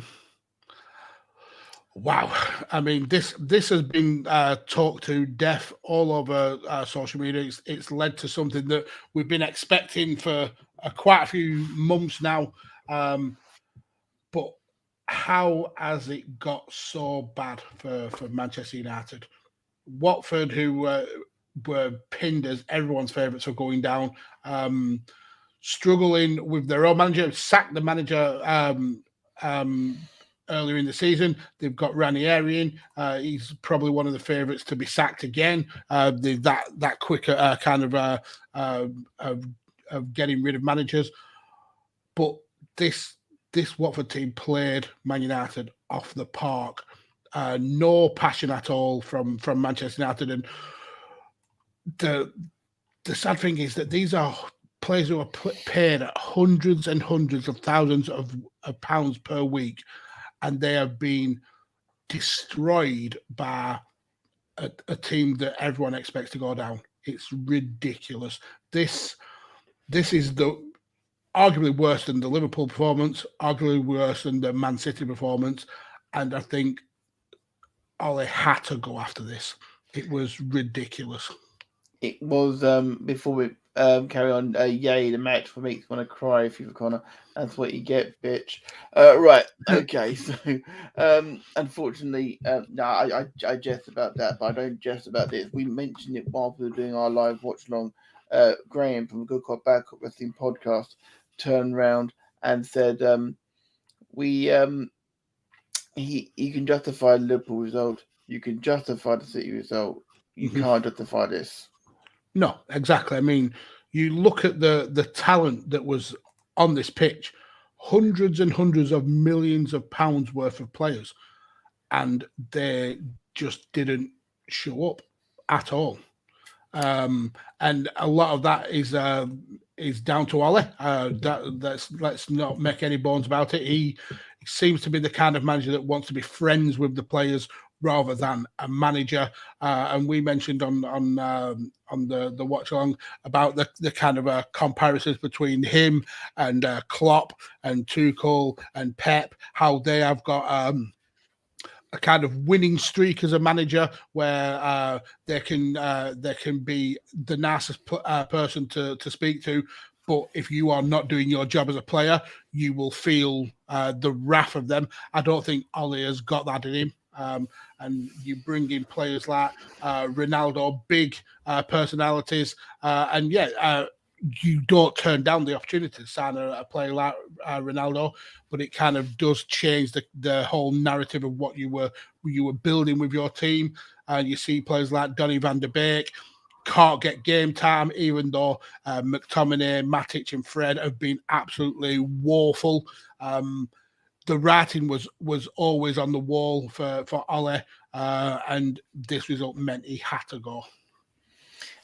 Wow. I mean, this has been talked to death all over social media. It's led to something that we've been expecting for quite a few months now. But how has it got so bad for Manchester United? Watford, who were pinned as everyone's favourites for going down, struggling with their own manager, sacked the manager earlier in the season. They've got Ranieri in. He's probably one of the favourites to be sacked again. That quicker kind of getting rid of managers. But this Watford team played Man United off the park. No passion at all from Manchester United. And the sad thing is that these are players who are paid at hundreds and hundreds of thousands of pounds per week, and they have been destroyed by a team that everyone expects to go down. It's ridiculous. This is arguably worse than the Liverpool performance, arguably worse than the Man City performance, and I think Ole had to go after this. It was ridiculous. It was, before we carry on, yay, the match for makes me want to cry, FIFA Connor. That's what you get, bitch. Right, okay, so, unfortunately, no, I jest about that, but I don't jest about this. We mentioned it while we were doing our live watch along. Graham from the Good Cop Bad Cop Wrestling podcast turned round and said, you can justify the Liverpool result, you can justify the City result, you can't justify this. No, exactly. I mean, you look at the talent that was on this pitch, hundreds and hundreds of millions of pounds worth of players, and they just didn't show up at all. And a lot of that is down to Ole. Let's not make any bones about it. He seems to be the kind of manager that wants to be friends with the players rather than a manager. And we mentioned on the watch along about the kind of comparisons between him and Klopp and Tuchel and Pep, how they have got a kind of winning streak as a manager where they can be the nicest person to speak to. But if you are not doing your job as a player, you will feel the wrath of them. I don't think Ole has got that in him. And you bring in players like Ronaldo, big personalities, and you don't turn down the opportunity to sign a player like Ronaldo, but it kind of does change the whole narrative of what you were building with your team. And you see players like Donny van der Beek can't get game time, even though McTominay, Matic, and Fred have been absolutely woeful. The writing was always on the wall for Ole, and this result meant he had to go.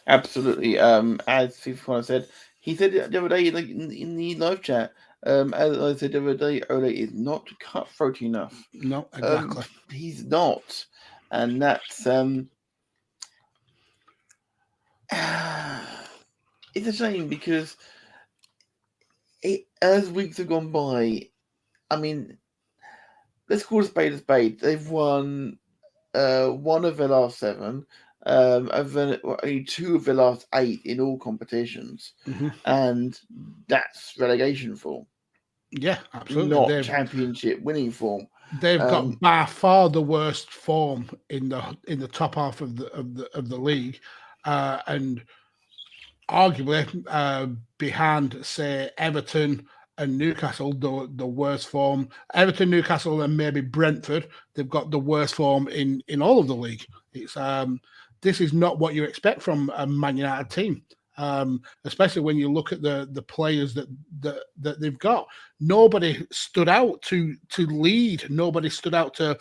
Absolutely. As FIFA said, he said the other day in the live chat, as I said the other day, Ole is not cutthroat enough. No, exactly. He's not. And that's it's a shame because as weeks have gone by, I mean, let's call a spade a spade. They've won one of their last 7, only 2 of the last 8 in all competitions, and that's relegation form. Yeah, absolutely. Not championship winning form. They've got by far the worst form in the top half of the league, and arguably behind, say, Everton and Newcastle, the worst form. Everton, Newcastle, and maybe Brentford, they've got the worst form in all of the league. It's this is not what you expect from a Man United team, especially when you look at the players that they've got. Nobody stood out to lead. Nobody stood out to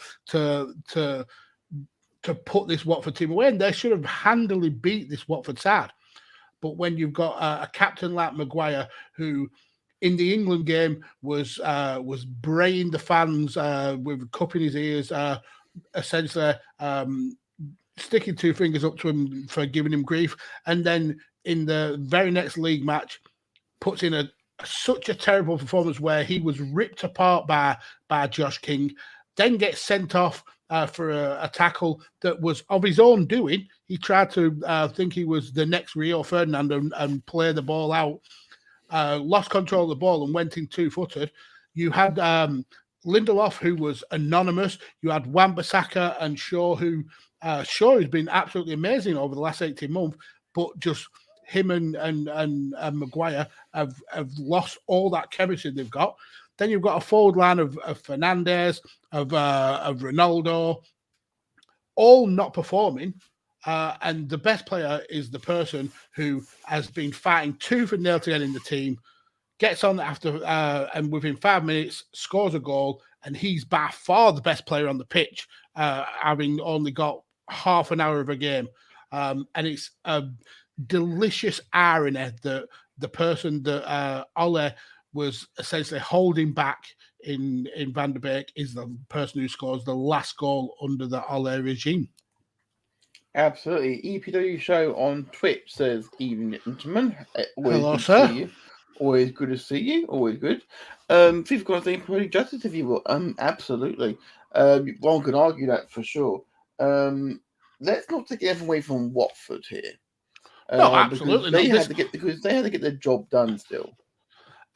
put this Watford team away, and they should have handily beat this Watford side. But when you've got a captain like Maguire, who in the England game was braying the fans with a cup in his ears, essentially sticking two fingers up to him for giving him grief. And then in the very next league match, puts in such a terrible performance where he was ripped apart by Josh King, then gets sent off for a tackle that was of his own doing. He tried to think he was the next Rio Ferdinand and play the ball out, lost control of the ball and went in two-footed. You had Lindelof, who was anonymous. You had Wan-Bissaka and Shaw, who Shaw has been absolutely amazing over the last 18 months, but just him and Maguire have lost all that chemistry they've got. Then you've got a forward line of Fernandes, of Ronaldo, all not performing. And the best player is the person who has been fighting tooth and nail to get in the team, gets on after, and within 5 minutes scores a goal, and he's by far the best player on the pitch, having only got half an hour of a game. And it's a delicious irony that the person that Ole was essentially holding back in Van der Beek is the person who scores the last goal under the Ole regime. Absolutely. EPW Show on Twitch says, evening, gentlemen. Hello, sir. See you. Always good to see you. Always good. FIFA got to poetic justice, if you will. Absolutely. One could argue that for sure. Let's not take anything away from Watford here. No, absolutely. Because they had to get their job done still.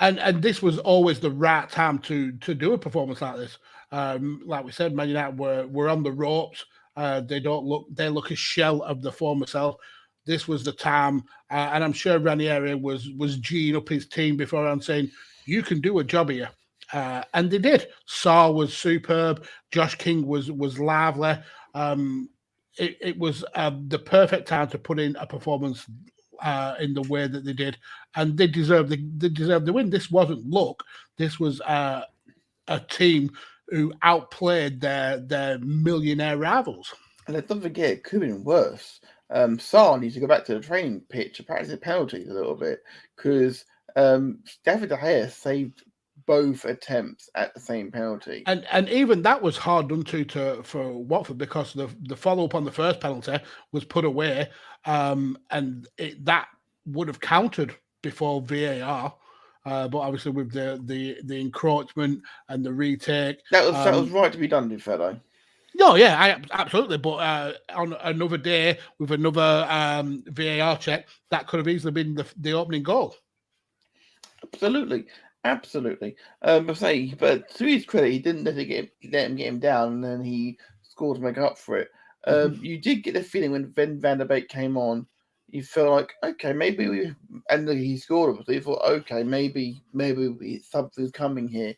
And this was always the right time to do a performance like this. Like we said, Man United were on the ropes. They look a shell of the former self. This was the time, and I'm sure Ranieri was G'ing up his team before and saying, "You can do a job here," and they did. Sarr was superb. Josh King was lively. It was the perfect time to put in a performance in the way that they did, and they deserved the win. This wasn't luck. This was a team who outplayed their millionaire rivals. And don't forget, it could have been worse. Sarr needs to go back to the training pitch to practice the penalties a little bit, because David De Gea saved both attempts at the same penalty. And even that was hard done for Watford, because the follow-up on the first penalty was put away, and that would have counted before VAR. But obviously with the encroachment and the retake, that was right to be done, did fellow. No, yeah, absolutely. But on another day with another VAR check, that could have easily been the opening goal. Absolutely. But to his credit, he didn't let him get him down, and then he scored to make up for it. You did get the feeling when Van der Beek came on, you felt like, okay, maybe and he scored, obviously. You thought, okay, maybe something's coming here.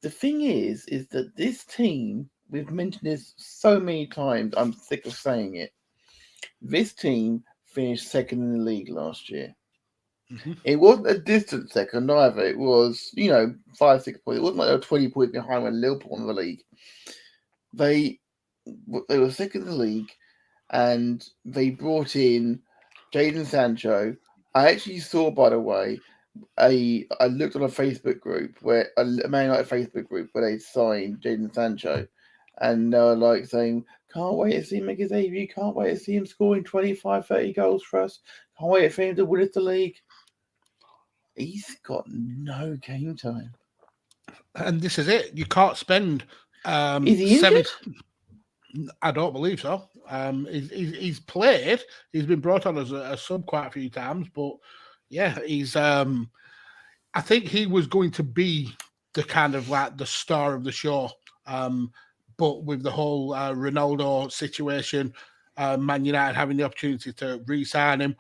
The thing is that this team, we've mentioned this so many times, I'm sick of saying it. This team finished second in the league last year. Mm-hmm. It wasn't a distant second either. It was, 5-6 points. It wasn't like they were 20 points behind when Liverpool won the league. They were second in the league, and they brought in Jadon Sancho. I actually saw, by the way, I looked on a Facebook group a Man United Facebook group where they signed Jadon Sancho, and they were like saying, "Can't wait to see him make his debut. Can't wait to see him scoring 25, 30 goals for us. Can't wait for him to win us the league." He's got no game time, and this is it. You can't spend. Is he injured? I don't believe so. He's played. He's been brought on as a sub quite a few times, but yeah, he's. I think he was going to be the kind of like the star of the show, but with the whole Ronaldo situation, Man United having the opportunity to re-sign him,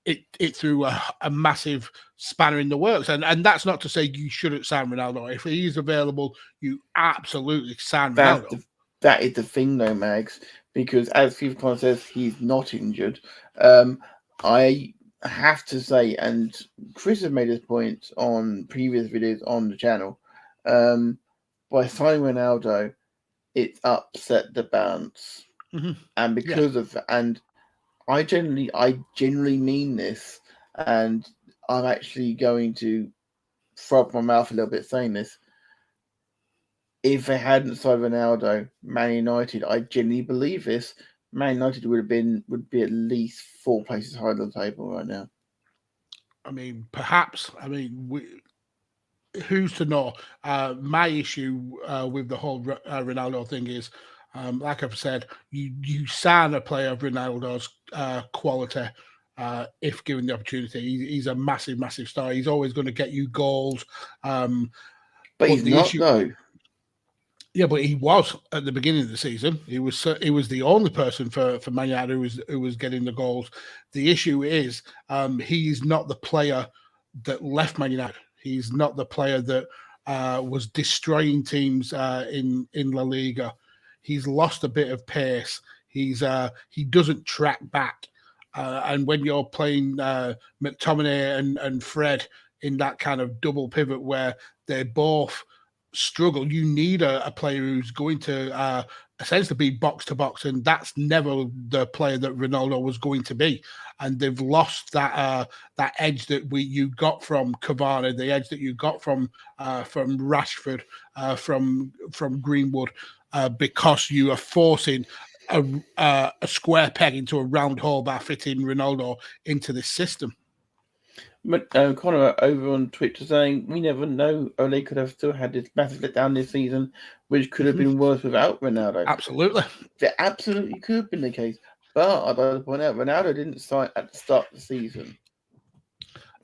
it threw a massive spanner in the works. And that's not to say you shouldn't sign Ronaldo. If he's available, you absolutely sign Ronaldo. That is the thing, though, Mags, because as FIFA says, he's not injured. I have to say, and Chris has made this point on previous videos on the channel, by signing Ronaldo, it upset the balance. Mm-hmm. And because of that, and I generally mean this, and I'm actually going to throw up my mouth a little bit saying this. If they hadn't signed Ronaldo, Man United, I genuinely believe this, Man United would be at least 4 places higher on the table right now. I mean, perhaps. I mean, who's to know? My issue with the whole Ronaldo thing is, like I've said, you sign a player of Ronaldo's quality if given the opportunity. He's a massive, massive star. He's always going to get you goals. But he's not, though. Yeah, but he was at the beginning of the season. He was the only person for Man United who was getting the goals. The issue is he's not the player that left Man United. He's not the player that was destroying teams in La Liga. He's lost a bit of pace. He doesn't track back. And when you're playing McTominay and Fred in that kind of double pivot where they both struggle, you need a player who's going to essentially be box to box, and that's never the player that Ronaldo was going to be. And they've lost that edge that you got from Cavani, the edge that you got from Rashford, from Greenwood, because you are forcing a square peg into a round hole by fitting Ronaldo into this system. Connor over on Twitch saying we never know. Ole could have still had this massive letdown this season, which could have been worse without Ronaldo. Absolutely, that absolutely could have been the case. But I'd like to point out, Ronaldo didn't sign at the start of the season.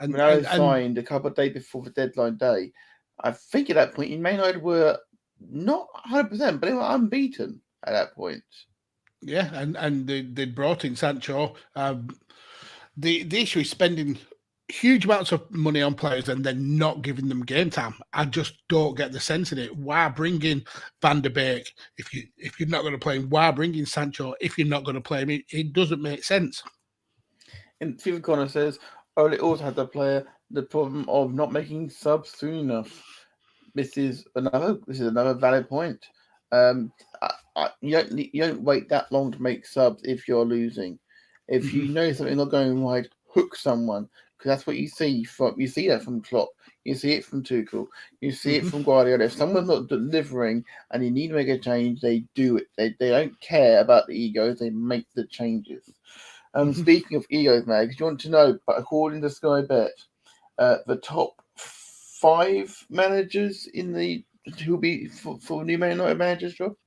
And Ronaldo signed a couple of days before the deadline day. I think at that point, Man United were not 100%, but they were unbeaten at that point. Yeah, and they brought in Sancho. The issue is spending huge amounts of money on players and then not giving them game time. I just don't get the sense in it. Why bring in Van der Beek if you're not going to play him? Why bring in Sancho if you're not going to play him? It doesn't make sense. And Stephen Connor says, Ole also had the problem of not making subs soon enough. This is another valid point. You don't wait that long to make subs if you're losing. If you know something's not going right, hook someone. Because that's what you see that from Klopp, you see it from Tuchel, you see it from Guardiola. If someone's not delivering and you need to make a change, they do it. They don't care about the egos, they make the changes. Speaking of egos, Mag, you want to know, but according to Sky Bet, the top 5 managers who'll be for new Man United managers job?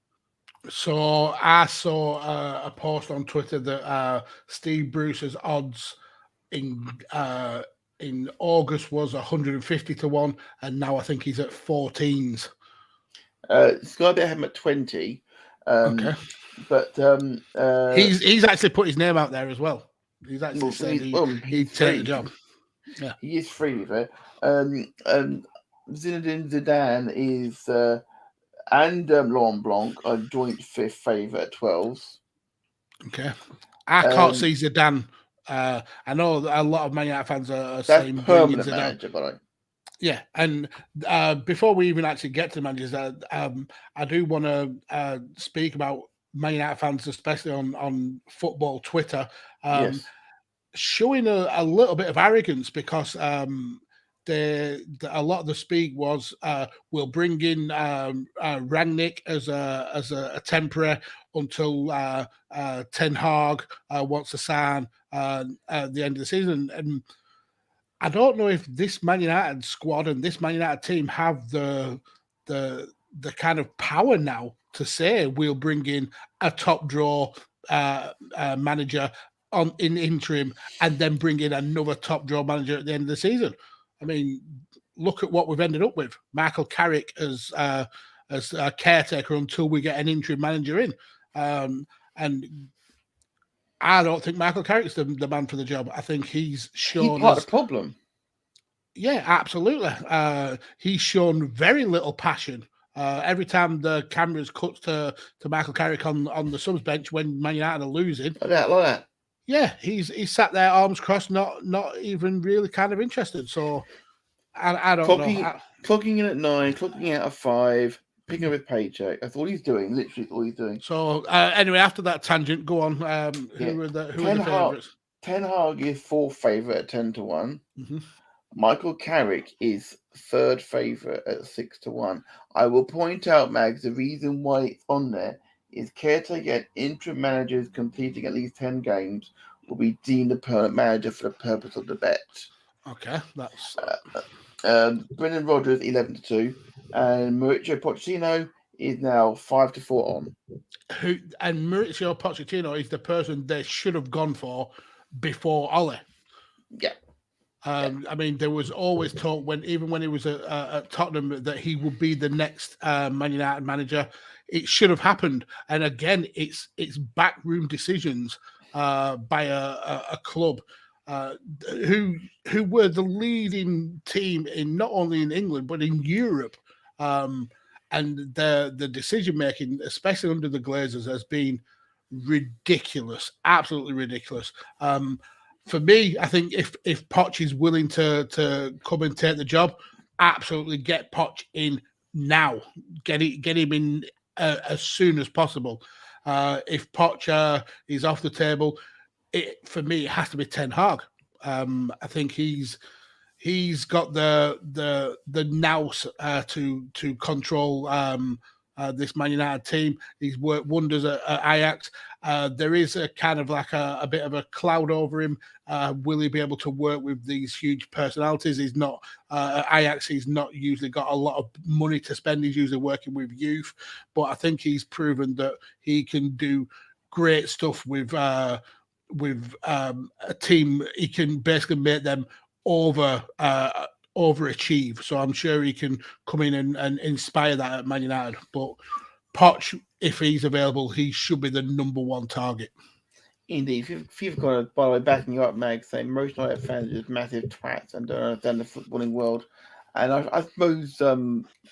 So I saw a post on Twitter that Steve Bruce's odds in August was 150 to 1, and now I think he's at 14s. Sky Bet had him at 20. Okay, but he's actually put his name out there as well. He's actually said he'd take the job. Yeah, he is free with it. Zinedine Zidane is and Laurent Blanc are joint 5th favourite at 12s. Okay, I can't see Zidane. I know a lot of Man United fans are saying permanent manager, by the way. Yeah, and before we even actually get to the managers, I do want to speak about Man United fans, especially on football Twitter, showing a little bit of arrogance because a lot of the speak was we'll bring in Rangnick as a temporary until Ten Hag wants to sign at the end of the season. And I don't know if this Man United squad and this Man United team have the kind of power now to say we'll bring in a top draw manager in interim and then bring in another top draw manager at the end of the season. I mean, look at what we've ended up with. Michael Carrick as a caretaker until we get an interim manager in. And I don't think Michael Carrick's the man for the job. I think he's shown... He's part of the problem. Yeah, absolutely. He's shown very little passion. Every time the cameras cuts to Michael Carrick on the subs bench when Man United are losing. Like that. Yeah, he's sat there, arms crossed, not even really kind of interested. So I don't know. Clocking in at 9, clocking out at 5, picking up his paycheck. That's all he's doing. Literally all he's doing. So anyway, after that tangent, go on. Who are the favourites? Ten Hag is 4th favourite at 10 to 1. Michael Carrick is third favourite at 6-1. I will point out, Mags, the reason why it's on there is caretaker and interim managers completing at least 10 games will be deemed a permanent manager for the purpose of the bet. Okay, that's Brendan Rodgers 11-2, and Mauricio Pochettino is now 5-4 on. and Mauricio Pochettino is the person they should have gone for before Ole. Yeah. I mean, there was always talk even when he was at Tottenham that he would be the next Man United manager. It should have happened, and again, it's backroom decisions by a club who were the leading team in not only in England but in Europe, and the decision making, especially under the Glazers, has been ridiculous, absolutely ridiculous. For me, I think if Poch is willing to come and take the job, absolutely get Poch in now. Get him in as soon as possible. If Poch is off the table, for me it has to be Ten Hag. I think he's got the nous to control this Man United team. He's worked wonders at Ajax. There is a kind of like a bit of a cloud over him. Will he be able to work with these huge personalities? He's not at Ajax. He's not usually got a lot of money to spend. He's usually working with youth, but I think he's proven that he can do great stuff with a team. He can basically make them overachieve. So I'm sure he can come in and inspire that at Man United. But Poch, if he's available, he should be the number one target. Indeed. If you've got, by the way, backing you up, Mag, saying most United fans are just massive twats and don't understand the footballing world. And I suppose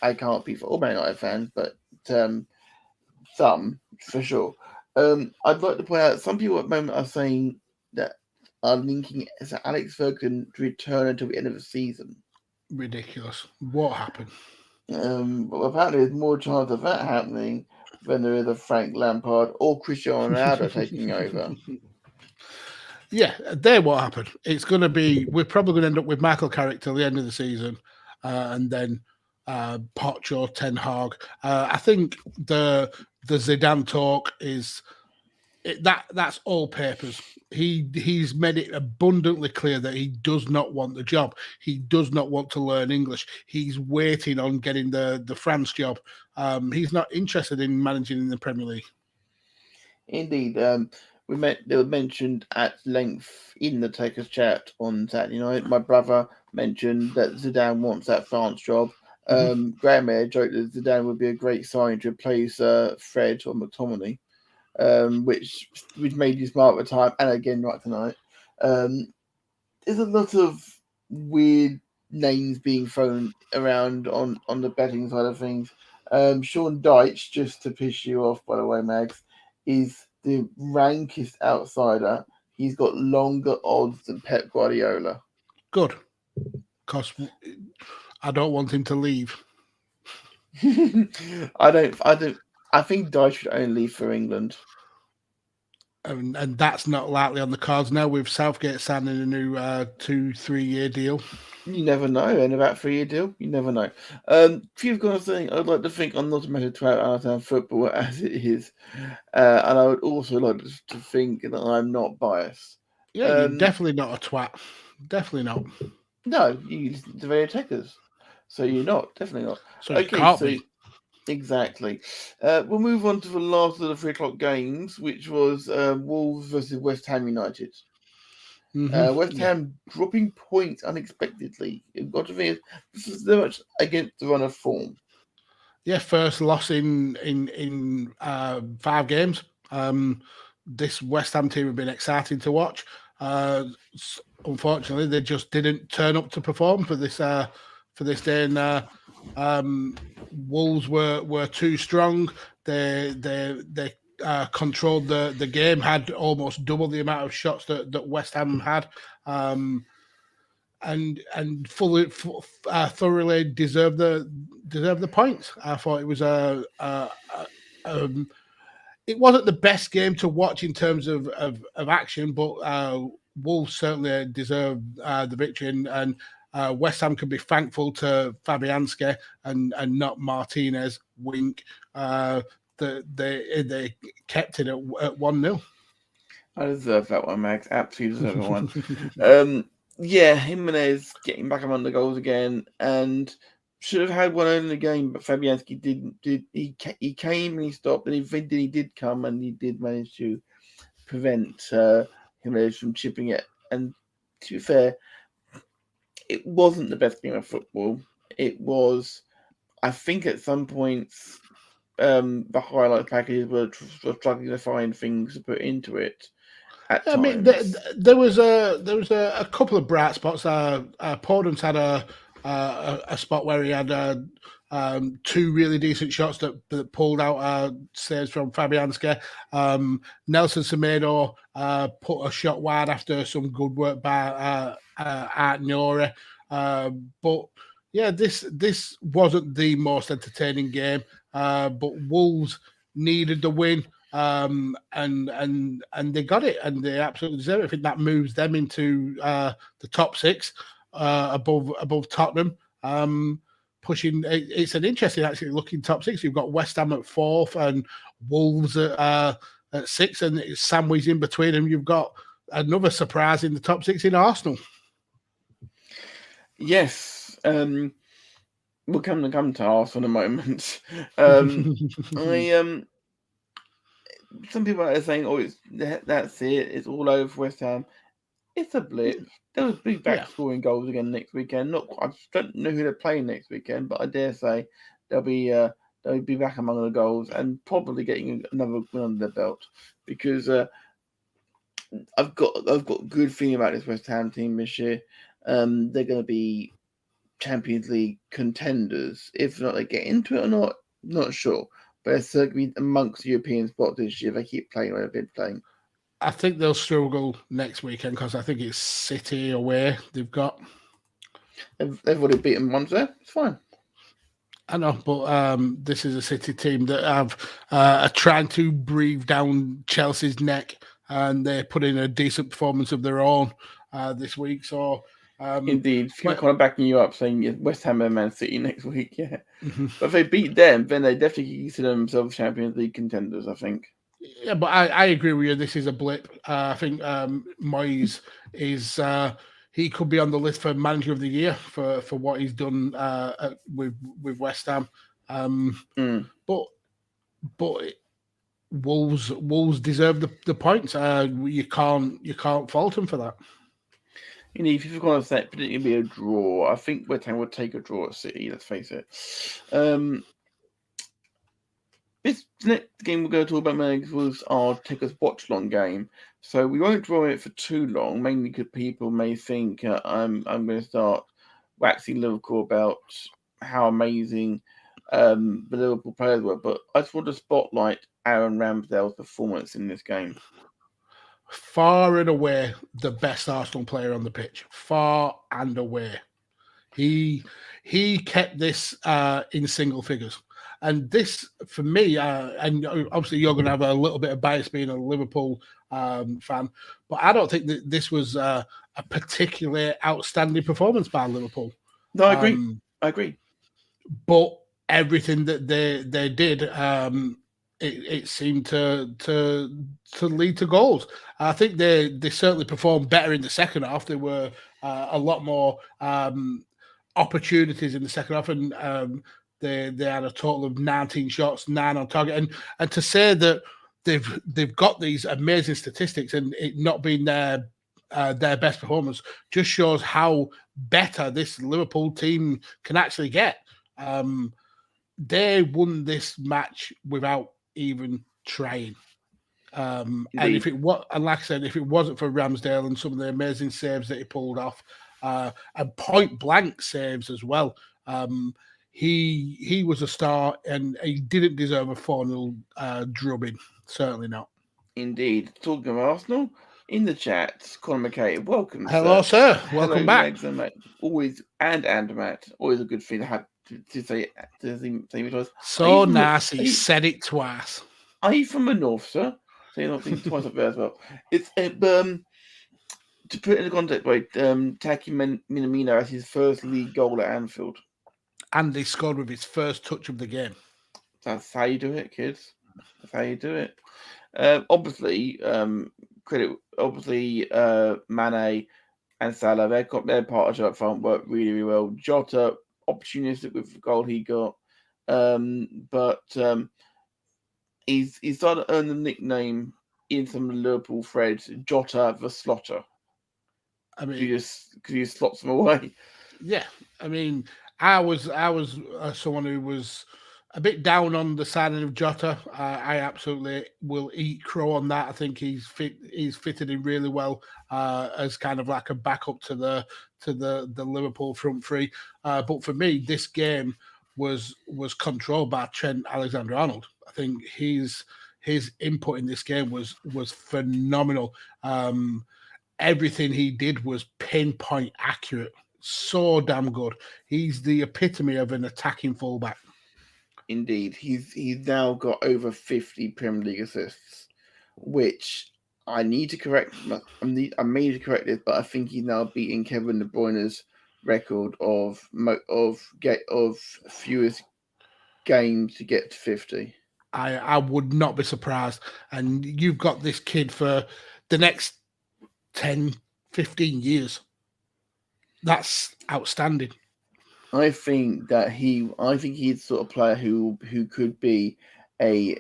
I can't be for all Man United fans, but some, for sure. I'd like to point out some people at the moment are saying that are linking Alex Ferguson to return until the end of the season. Ridiculous. What happened? But apparently there's more chance of that happening than there is of Frank Lampard or Cristiano Ronaldo taking over. Yeah, there what happened. It's going to be, we're probably going to end up with Michael Carrick till the end of the season, and then Poch or Ten Hag. I think the Zidane talk is that's all papers. He's made it abundantly clear that he does not want the job. He does not want to learn English. He's waiting on getting the France job. He's not interested in managing in the Premier League. Indeed. They were mentioned at length in the Tekkers chat on Saturday night. My brother mentioned that Zidane wants that France job. Graham Mayer joked that Zidane would be a great sign to replace Fred or McTominay. Which made you smart at the time, and again right tonight. There's a lot of weird names being thrown around on the betting side of things. Sean Dyche, just to piss you off, by the way, Mags, is the rankest outsider. He's got longer odds than Pep Guardiola. Good, because I don't want him to leave. I think Dyche should only leave for England. And that's not likely on the cards now with Southgate signing a new 2-3 year deal. You never know. And about 3-year deal, you never know. Few got a thing I'd like to think I'm not a matter to understand football as it is. And I would also like to think that I'm not biased. Yeah, you're definitely not a twat. Definitely not. No, you listen to Radio Tekkers. So you're not. Definitely not. So you can't be. Exactly. We'll move on to the last of the 3 o'clock games, which was Wolves versus West Ham United. West Ham dropping points unexpectedly. You've got to think this is very much against the run of form. Yeah, first loss in 5 games. This West Ham team have been exciting to watch. Unfortunately, they just didn't turn up to perform for this day. And Wolves were too strong. They controlled the game, had almost double the amount of shots that West Ham had, and thoroughly deserved the points. I thought it was it wasn't the best game to watch in terms of action, but Wolves certainly deserved the victory, and West Ham can be thankful to Fabianski and not Martinez. Wink. They kept it at 1-0. I deserve that one, Max. Absolutely deserve that one. Yeah, Jimenez getting back among the goals again, and should have had one early in the game, but Fabianski didn't. He came and he stopped, and he did come and he did manage to prevent Jimenez from chipping it. And to be fair, it wasn't the best game of football. It was, I think, at some points, the highlight packages were struggling to find things to put into it. I mean, there was a couple of bright spots. Podence had a spot where he had two really decent shots that pulled out saves from Fabianski. Nelson Semedo put a shot wide after some good work by Art Nori. But yeah, this wasn't the most entertaining game. But Wolves needed the win. And they got it, and they absolutely deserve it. I think that moves them into the top six above Tottenham. Pushing, it's an interesting actually looking top six. You've got West Ham at 4th and Wolves at 6th, and it's sandwiched in between them. You've got another surprise in the top 6 in Arsenal. Yes, we'll come to Arsenal in a moment. Some people are saying, "Oh, that's it. It's all over for West Ham." It's a blip. They'll be back scoring goals again next weekend. I don't know who they're playing next weekend, but I dare say they'll be back among the goals and probably getting another win under their belt, because I've got a good feeling about this West Ham team this year. They're going to be Champions League contenders. If not, they get into it or not sure. But they're certainly amongst the European spots this year. They keep playing where they've been playing. I think they'll struggle next weekend because I think it's City away they've got. They've already beaten once there. It's fine. I know, but this is a City team that are trying to breathe down Chelsea's neck, and they put in a decent performance of their own this week. So. Indeed, kind of backing you up, saying West Ham and Man City next week, yeah. Mm-hmm. But if they beat them, then they definitely consider themselves Champions League contenders, I think. Yeah, but I agree with you. This is a blip. I think Moyes is he could be on the list for Manager of the Year for what he's done with West Ham. But Wolves deserve the points. You can't fault them for that. You know, if you've got to say it'll be a draw, I think West Ham would take a draw at City, let's face it. This next game we're going to talk about was our Tekkers watch-long game. So we won't draw it for too long, mainly because people may think I'm going to start waxing lyrical about how amazing the Liverpool players were. But I just want to spotlight Aaron Ramsdale's performance in this game. Far and away the best Arsenal player on the pitch. Far and away. He kept this in single figures. And this, for me, and obviously you're going to have a little bit of bias being a Liverpool fan, but I don't think that this was a particularly outstanding performance by Liverpool. No, I agree. I agree. But everything that they did, it seemed to lead to goals. I think they certainly performed better in the second half. There were a lot more opportunities in the second half, and they had a total of 19 shots, 9 on target. And to say that they've got these amazing statistics and it not being their best performance just shows how better this Liverpool team can actually get. They won this match without even trying. And if it was, and like I said, if it wasn't for Ramsdale and some of the amazing saves that he pulled off, and point blank saves as well, he was a star, and he didn't deserve a 4-0 drubbing. Certainly not. Indeed. Talking of Arsenal, in the chat, Conor McKay, welcome. Hello, sir. Welcome back. Always, and Matt, always a good thing to have to say it twice. So nice, he said it twice. Are you from the north, sir? Say nothing twice up there as well. It's To put it in the context, Taki Minamino has his first league goal at Anfield. And he scored with his first touch of the game. That's how you do it, kids. That's how you do it. Obviously, Mane and Salah, their partnership up front worked really, really well. Jota, opportunistic with the goal he got. But he's started to earn the nickname in some of the Liverpool threads, Jota the Slotter. I mean, because he slots them away. Yeah, I mean, I was someone who was a bit down on the signing of Jota. I absolutely will eat crow on that. I think he's fitted in really well as kind of like a backup to the Liverpool front three. But for me, this game was controlled by Trent Alexander-Arnold. I think his input in this game was phenomenal. Everything he did was pinpoint accurate. So damn good. He's the epitome of an attacking fullback. Indeed. He's now got over 50 Premier League assists, which I need to correct. I need to correct this, but I think he's now beating Kevin De Bruyne's record of fewest games to get to 50. I would not be surprised. And you've got this kid for the next 10, 15 years. That's outstanding. I think he's the sort of player who could be a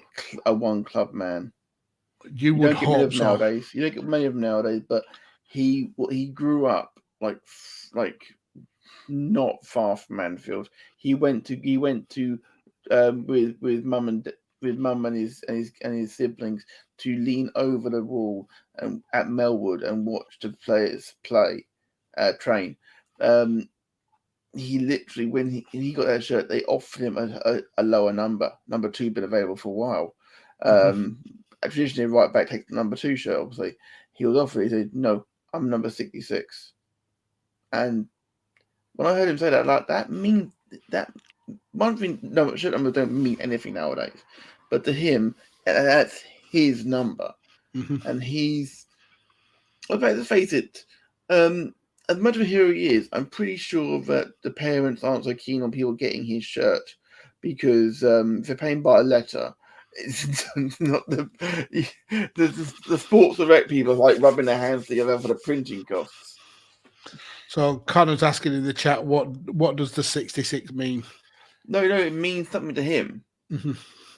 one club man. You would hope so. Nowadays. You don't get many of them nowadays, but he grew up like not far from Anfield. He went to with mum and his siblings to lean over the wall at Melwood and watch the players train. He literally, when he got that shirt, they offered him a lower number 2, been available for a while. Traditionally, right back takes the number 2 shirt. Obviously, he was offered. He said, "No, I'm number 66." And when I heard him say that, like that means that one thing. No, shirt numbers don't mean anything nowadays, but to him, that's his number, and he's. Let's face it. As much of a hero he is, I'm pretty sure that the parents aren't so keen on people getting his shirt because if they're paying by a letter, it's not the Sports Direct people are like rubbing their hands together for the printing costs. So Connor's asking in the chat, what does the 66 mean? No, it means something to him.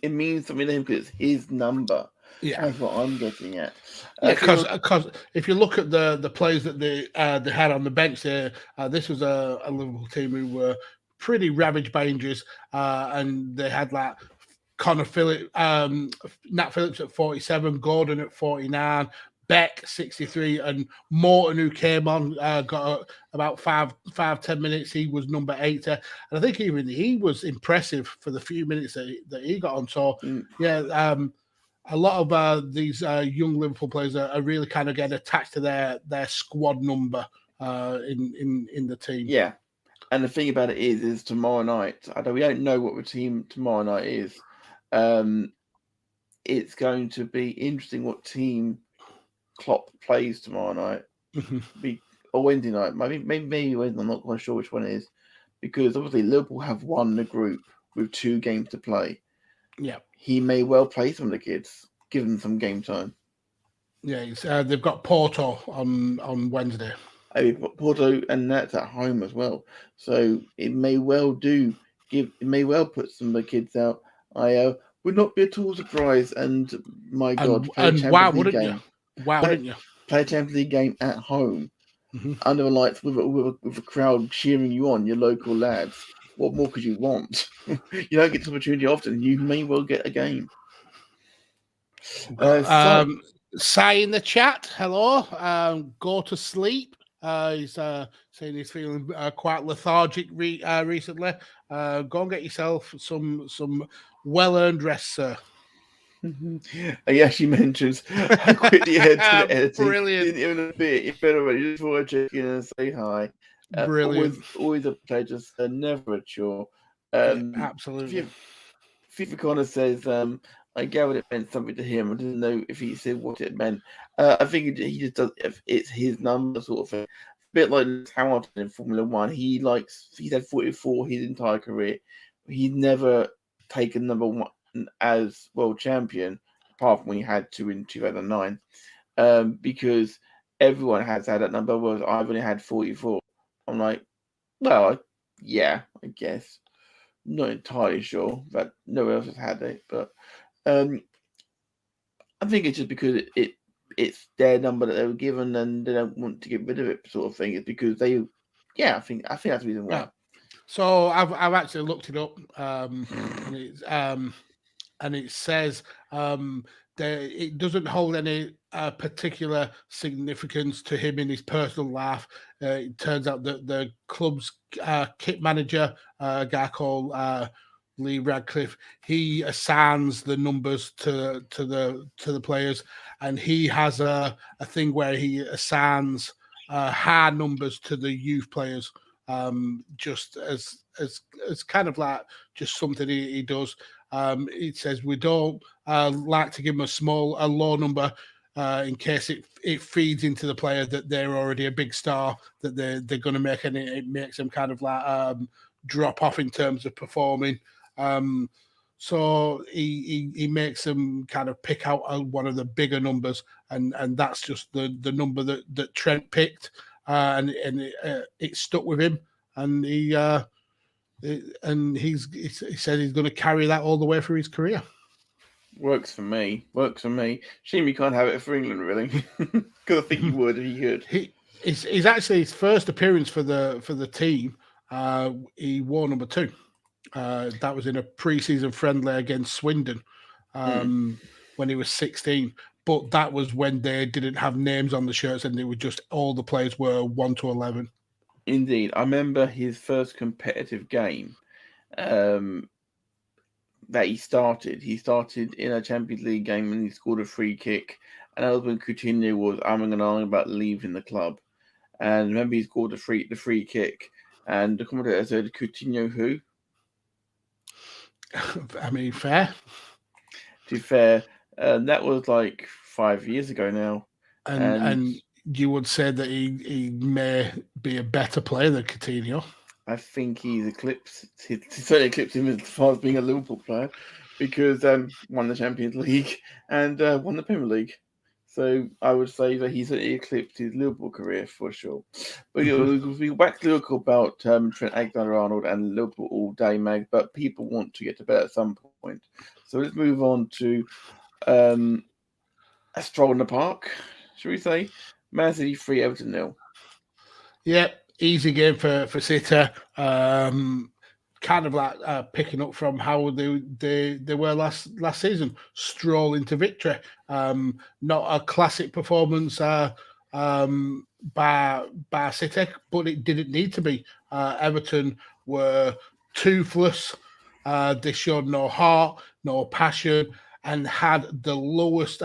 It means something to him because it's his number. Yeah, that's what I'm getting at. Because if you look at the players that they had on the bench there, this was a Liverpool team who were pretty ravaged by injuries, and they had like Connor Phillips, Nat Phillips at 47, Gordon at 49, Beck 63, and Morton, who came on, got about 5-10 minutes. He was number 80, and I think even he was impressive for the few minutes that he got on. So a lot of these young Liverpool players are really kind of getting attached to their squad number in the team. Yeah, and the thing about it is tomorrow night. We don't know what the team tomorrow night is. It's going to be interesting what team Klopp plays tomorrow night, or Wednesday night. Maybe Wednesday. I'm not quite sure which one it is, because obviously Liverpool have won the group with 2 games to play. Yeah. He may well play some of the kids, give them some game time. Yeah, they've got Porto on Wednesday. Porto, and that's at home as well. So it may well put some of the kids out. I would not be at all surprised. And my God, why wouldn't you? Why wouldn't you play a Champions League game at home under the lights with a crowd cheering you on, your local lads? What more could you want? You don't get this opportunity often. You may well get a game. Sai in the chat, hello. Go to sleep. He's saying he's feeling quite lethargic recently. Go and get yourself some well-earned rest, sir. He actually mentions how quickly head to the editing. Brilliant. Didn't even a bit. You better just want to check in and say hi. Brilliant. Always a pleasure, sir. Never a chore. Absolutely. FIFA Connor says, I gathered it meant something to him. I didn't know if he said what it meant. I think he just does. It's his number sort of thing. A bit like Hamilton in Formula One. He's had 44 his entire career. He's never taken number one as world champion, apart from when he had to in 2009. Because everyone has had that number, whereas I've only had 44. I'm like, well, yeah, I guess. Not entirely sure that no one else has had it, but I think it's just because it's their number that they were given and they don't want to get rid of it, sort of thing. It's because I think that's the reason why. Yeah. So I've actually looked it up, and it says it doesn't hold any particular significance to him in his personal life. It turns out that the club's kit manager, a guy called Lee Radcliffe, he assigns the numbers to the players, and he has a thing where he assigns high numbers to the youth players, just as kind of like just something he does. It says we don't like to give them a low number in case it feeds into the player that they're already a big star, that they're going to make, and it makes them kind of like drop off in terms of performing. So he makes them kind of pick out one of the bigger numbers, and that's just the number that Trent picked, and it stuck with him, and he said he's going to carry that all the way through his career. Works for me. Shame you can't have it for England, really, because I think he would if he could. He's actually his first appearance for the team. He wore number 2. That was in a pre-season friendly against Swindon when he was 16. But that was when they didn't have names on the shirts, and they were just all the players were 1 to 11. Indeed, I remember his first competitive game that he started. He started in a Champions League game and he scored a free kick. And that was when Coutinho was umming and ahhing about leaving the club. And remember, he scored the free kick, and the commentator said, "Coutinho who?" I mean, fair. To be fair, that was like 5 years ago now. And you would say that he may be a better player than Coutinho. I think he's eclipsed. He certainly eclipsed him as far as being a Liverpool player, because won the Champions League and won the Premier League. So I would say that he's eclipsed his Liverpool career for sure. But we'll back to Liverpool about Trent Alexander-Arnold and Liverpool all day, Mag. But people want to get to bed at some point. So let's move on to a stroll in the park, shall we say? Man City 3, Everton 0. Yep, easy game for City. Kind of like picking up from how they were last season, stroll into victory. Not a classic performance by City, but it didn't need to be. Everton were toothless. They showed no heart, no passion, and had the lowest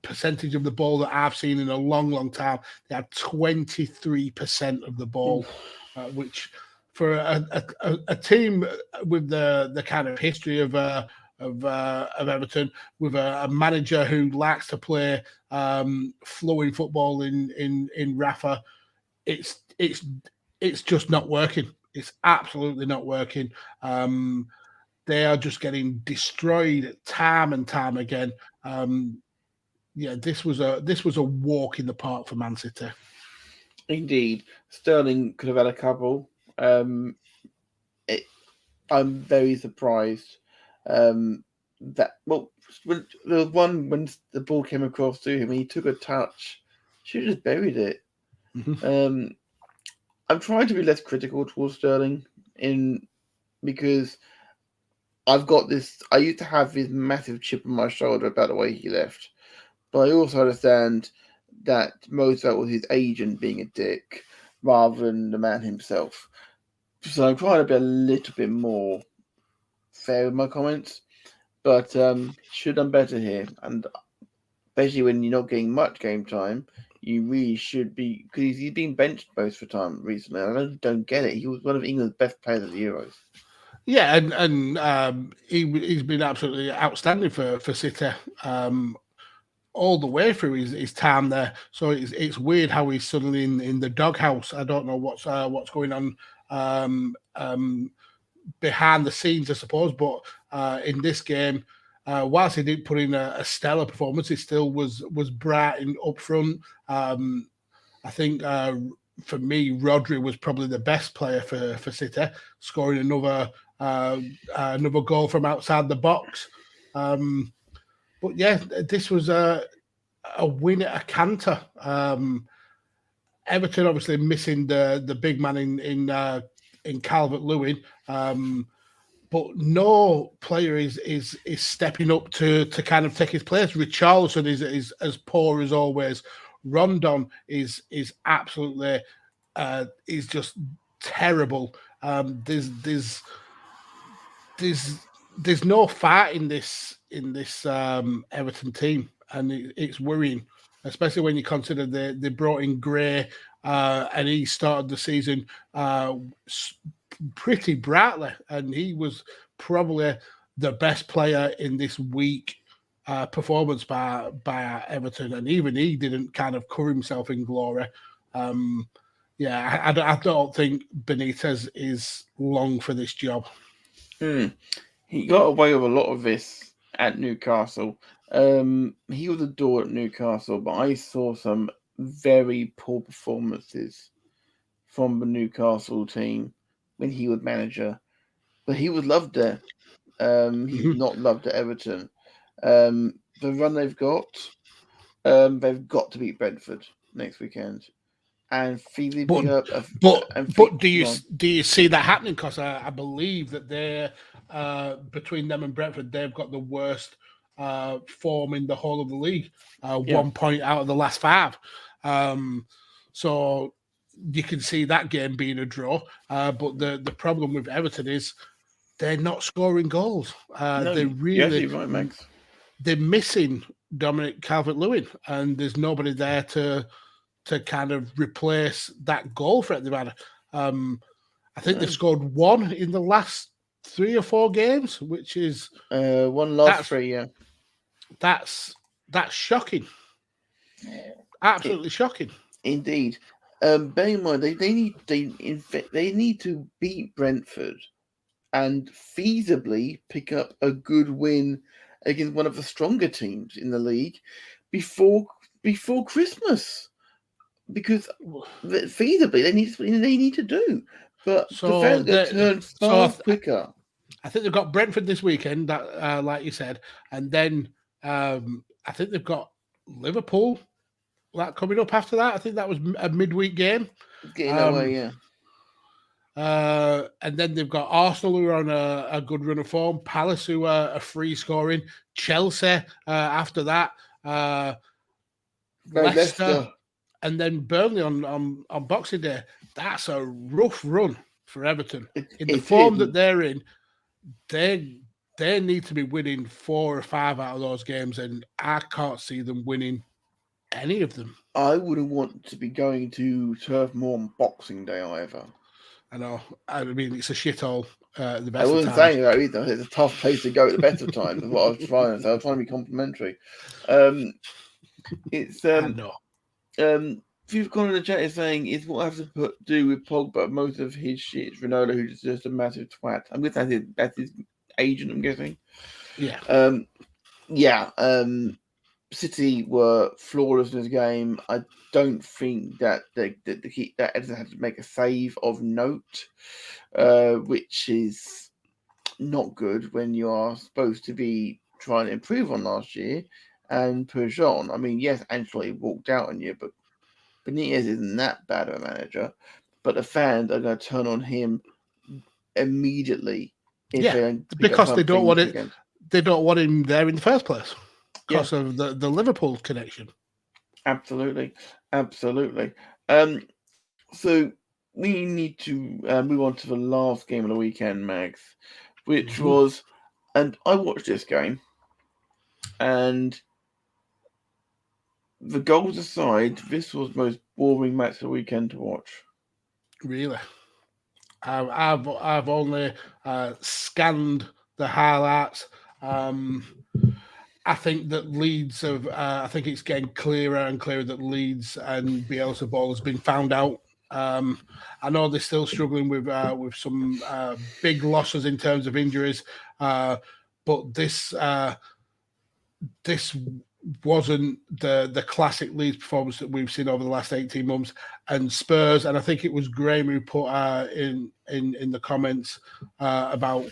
percentage of the ball that I've seen in a long, long time. They had 23% of the ball, which for a team with the kind of history of Everton, with a manager who likes to play flowing football in Rafa, it's just not working. It's absolutely not working. They are just getting destroyed time and time again. This was a walk in the park for Man City. Indeed, Sterling could have had a couple. I'm very surprised there was one when the ball came across to him, he took a touch, should have just buried it. Mm-hmm. I'm trying to be less critical towards Sterling because I've got this. I used to have this massive chip on my shoulder about the way he left, but I also understand that most of that was his agent being a dick rather than the man himself. So I'm trying to be a little bit more fair with my comments, but should have done better here. And especially when you're not getting much game time, you really should be, because he's been benched most of the time recently. I don't get it. He was one of England's best players at the Euros. Yeah, and he's been absolutely outstanding for City. all the way through his time there. So it's weird how he's suddenly in the doghouse. I don't know what's going on behind the scenes, I suppose. But in this game, whilst he didn't put in a stellar performance, he still was bright and up front. I think for me, Rodri was probably the best player for City, scoring another goal from outside the box. But yeah, this was a win at a canter. Everton obviously missing the big man in Calvert-Lewin, but no player is stepping up to kind of take his place. Richarlison is as poor as always. Rondon is absolutely is just terrible. There's no fight in this Everton team, and it's worrying, especially when you consider they brought in Gray and he started the season pretty brightly, and he was probably the best player in this week performance by Everton, and even he didn't kind of cover himself in glory. I don't think Benitez is long for this job. He got away with a lot of this at Newcastle. He was adored at Newcastle, but I saw some very poor performances from the Newcastle team when he was manager. But he was loved there. He's not loved at Everton. The run they've got to beat Brentford next weekend. And but do you see that happening? Because I believe that they're between them and Brentford, they've got the worst form in the whole of the league. 1 point out of the last 5. So you can see that game being a draw. But the problem with Everton is they're not scoring goals. They're really right, Max. They're missing Dominic Calvert-Lewin, and there's nobody there to kind of replace that goal threat they've had. I think they've scored 1 in the last 3 or 4 games, which is 1 last 3. Yeah, that's shocking. Absolutely shocking. Indeed. Bear in mind, they need to beat Brentford and feasibly pick up a good win against one of the stronger teams in the league before Christmas. Because feasibly they need to do, but the fact that turned far quicker. I think they've got Brentford this weekend, that like you said, and then I think they've got Liverpool that coming up after that. I think that was a midweek game. Getting away, yeah. And then they've got Arsenal, who are on a good run of form. Palace, who are free scoring. Chelsea after that. Leicester. And then Burnley on Boxing Day. That's a rough run for Everton. In the form that they're in, they need to be winning 4 or 5 out of those games, and I can't see them winning any of them. I wouldn't want to be going to Turf Moor on Boxing Day either. I know. I mean, it's a shithole. The best. I wasn't saying that either. It's a tough place to go at the best of times. That's what I was trying. So I was trying to be complimentary. It's I know. You've gone in the chat is saying is what I have to do with Pogba. Most of his shit is Ronaldo, who's just a massive twat. I'm guessing that's his agent. I'm guessing. Yeah. City were flawless in this game. I don't think that that Everton had to make a save of note, which is not good when you are supposed to be trying to improve on last year and push on. I mean, yes, Ancelotti walked out on you, but Benitez isn't that bad of a manager. But the fans are going to turn on him immediately because they don't want it. Again. They don't want him there in the first place because of the Liverpool connection. Absolutely. So we need to move on to the last game of the weekend, Max, which was, and I watched this game, and the goals aside, this was the most boring match of the weekend to watch. Really? I've only scanned the highlights. I think that Leeds have. I think it's getting clearer and clearer that Leeds and Bielsa ball has been found out. I know they're still struggling with some big losses in terms of injuries, but this wasn't the classic Leeds performance that we've seen over the last 18 months. And Spurs, and I think it was Graham who put in the comments about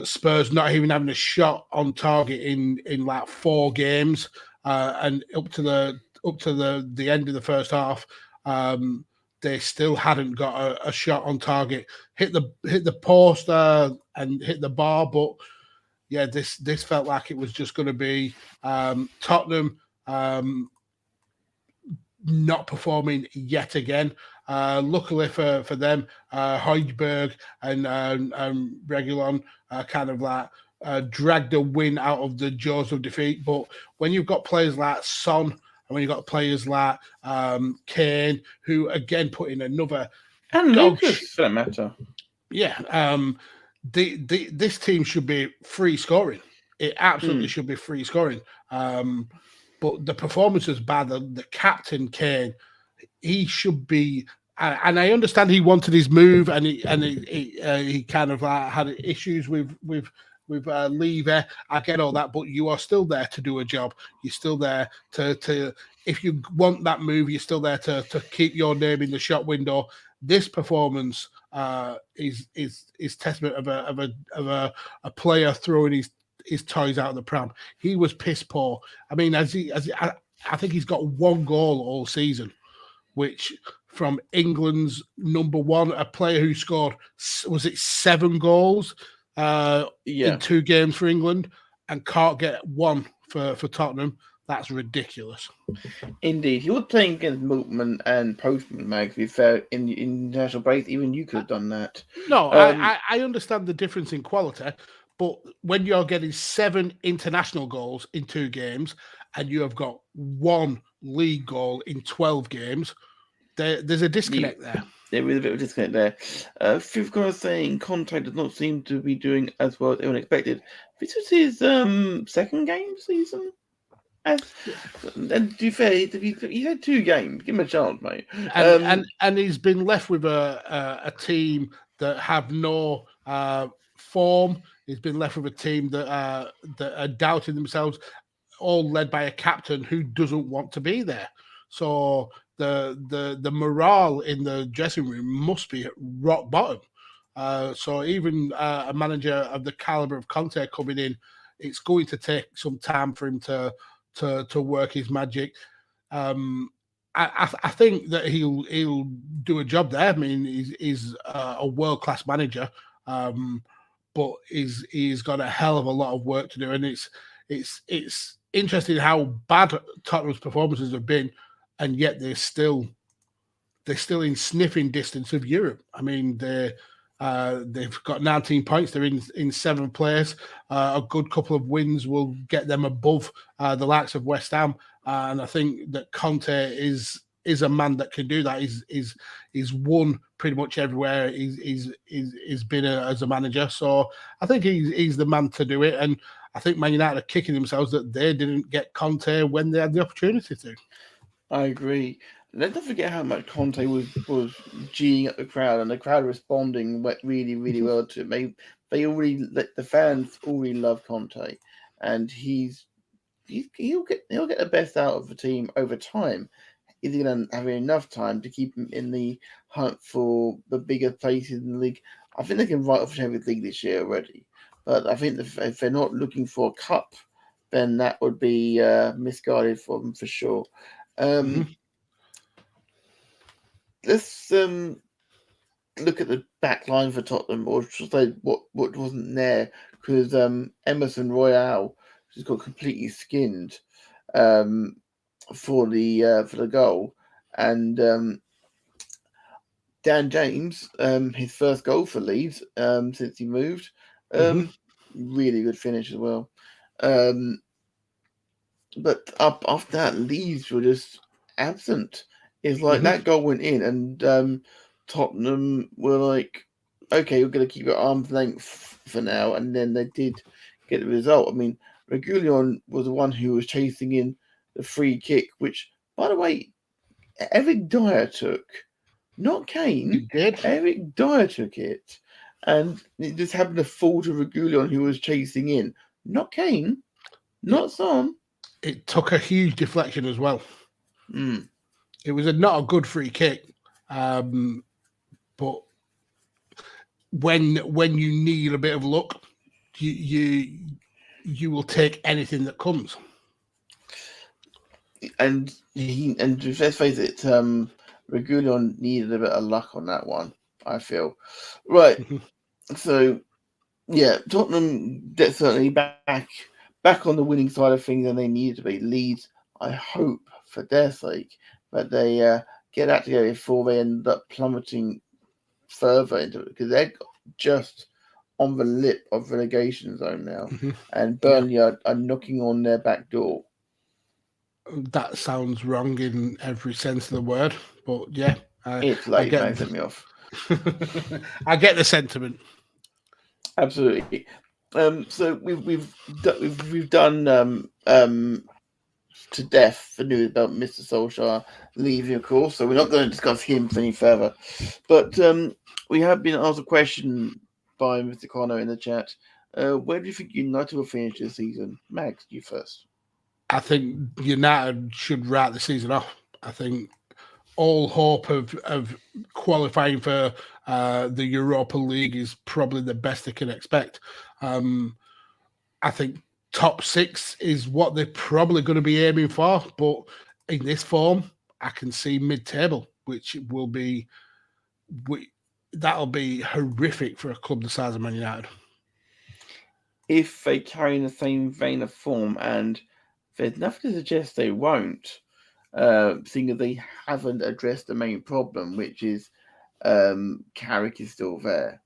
Spurs not even having a shot on target in like 4 games, and up to the end of the first half, they still hadn't got a shot on target. Hit the post and hit the bar, but yeah, this felt like it was just going to be Tottenham not performing yet again. Luckily for them, Højbjerg and Reguilon kind of like dragged a win out of the jaws of defeat. But when you've got players like Son, and when you've got players like Kane, who again put in another and Lucas, for that matter, yeah. This team should be free scoring. It absolutely should be free scoring. But the performance was bad. The captain Kane, he should be. And I understand he wanted his move, and he kind of had issues with Levy. I get all that, but you are still there to do a job. You're still there to if you want that move, you're still there to keep your name in the shop window. This performance is testament of a player throwing his toys out of the pram. He was piss poor. I mean, I think he's got 1 goal all season, which from England's number one, a player who scored, was it 7 goals in 2 games for England, and can't get 1 for Tottenham. That's ridiculous. Indeed. If you were playing against Milkman and Postman, Mag, to be fair, in the international break, even you could have done that. No, I understand the difference in quality, but when you're getting 7 international goals in 2 games and you have got 1 league goal in 12 games, there's a disconnect there. There is a bit of a disconnect there. Fifth guy saying Conte does not seem to be doing as well as everyone expected. This was his second game season. And to be fair, he had 2 games. Give him a chance, mate. And he's been left with a team that have no form. He's been left with a team that are doubting themselves, all led by a captain who doesn't want to be there. So the morale in the dressing room must be at rock bottom. So even a manager of the caliber of Conte coming in, it's going to take some time for him to work his magic. I think that he'll do a job there. I mean, he's a world-class manager, but he's got a hell of a lot of work to do, and it's interesting how bad Tottenham's performances have been, and yet they're still in sniffing distance of Europe. I mean, they've got 19 points. They're in 7th place. A good couple of wins will get them above the likes of West Ham, and I think that Conte is a man that can do that. He's won pretty much everywhere he's been as a manager. So I think he's the man to do it. And I think Man United are kicking themselves that they didn't get Conte when they had the opportunity to. I agree. Let's not forget how much Conte was geeing up the crowd, and the crowd responding really, really well to it. The fans already love Conte, and he'll get the best out of the team over time. Is he going to have enough time to keep him in the hunt for the bigger places in the league? I think they can write off the Champions League this year already, but I think if they're not looking for a cup, then that would be misguided for them for sure. Let's look at the back line for Tottenham, or should I say what wasn't there, because Emerson Royale just got completely skinned for the goal, and Dan James, his first goal for Leeds since he moved, really good finish as well. But up after that, Leeds were just absent. It's like that goal went in, and Tottenham were like, okay, we're going to keep it arm's length for now. And then they did get the result. I mean, Reguilon was the one who was chasing in the free kick, which, by the way, Eric Dyer took. Not Kane. He did. Eric Dyer took it. And it just happened to fall to Reguilon, who was chasing in. Not Kane. Not Son. It took a huge deflection as well. Mm. It was not a good free kick. But when you need a bit of luck, you will take anything that comes. And let's face it, Reguilon needed a bit of luck on that one, I feel. Right. So yeah, Tottenham certainly back on the winning side of things, and they need to be. Leeds, I hope for their sake, that they get that together before they end up plummeting further into it, because they're just on the lip of relegation zone now, and Burnley are knocking on their back door. That sounds wrong in every sense of the word, but yeah, it's late, man. Let me off. I get the sentiment. Absolutely. So we've done to death the news about Mr. Solskjaer leaving, of course. So we're not going to discuss him any further. But we have been asked a question by Mr. Connor in the chat. Where do you think United will finish this season? Max, you first. I think United should write the season off. I think all hope of qualifying for the Europa League is probably the best they can expect. I think top 6 is what they're probably going to be aiming for, but in this form, I can see mid-table, which will be that'll be horrific for a club the size of Man United. If they carry in the same vein of form, and there's nothing to suggest they won't, seeing as they haven't addressed the main problem, which is Carrick is still there.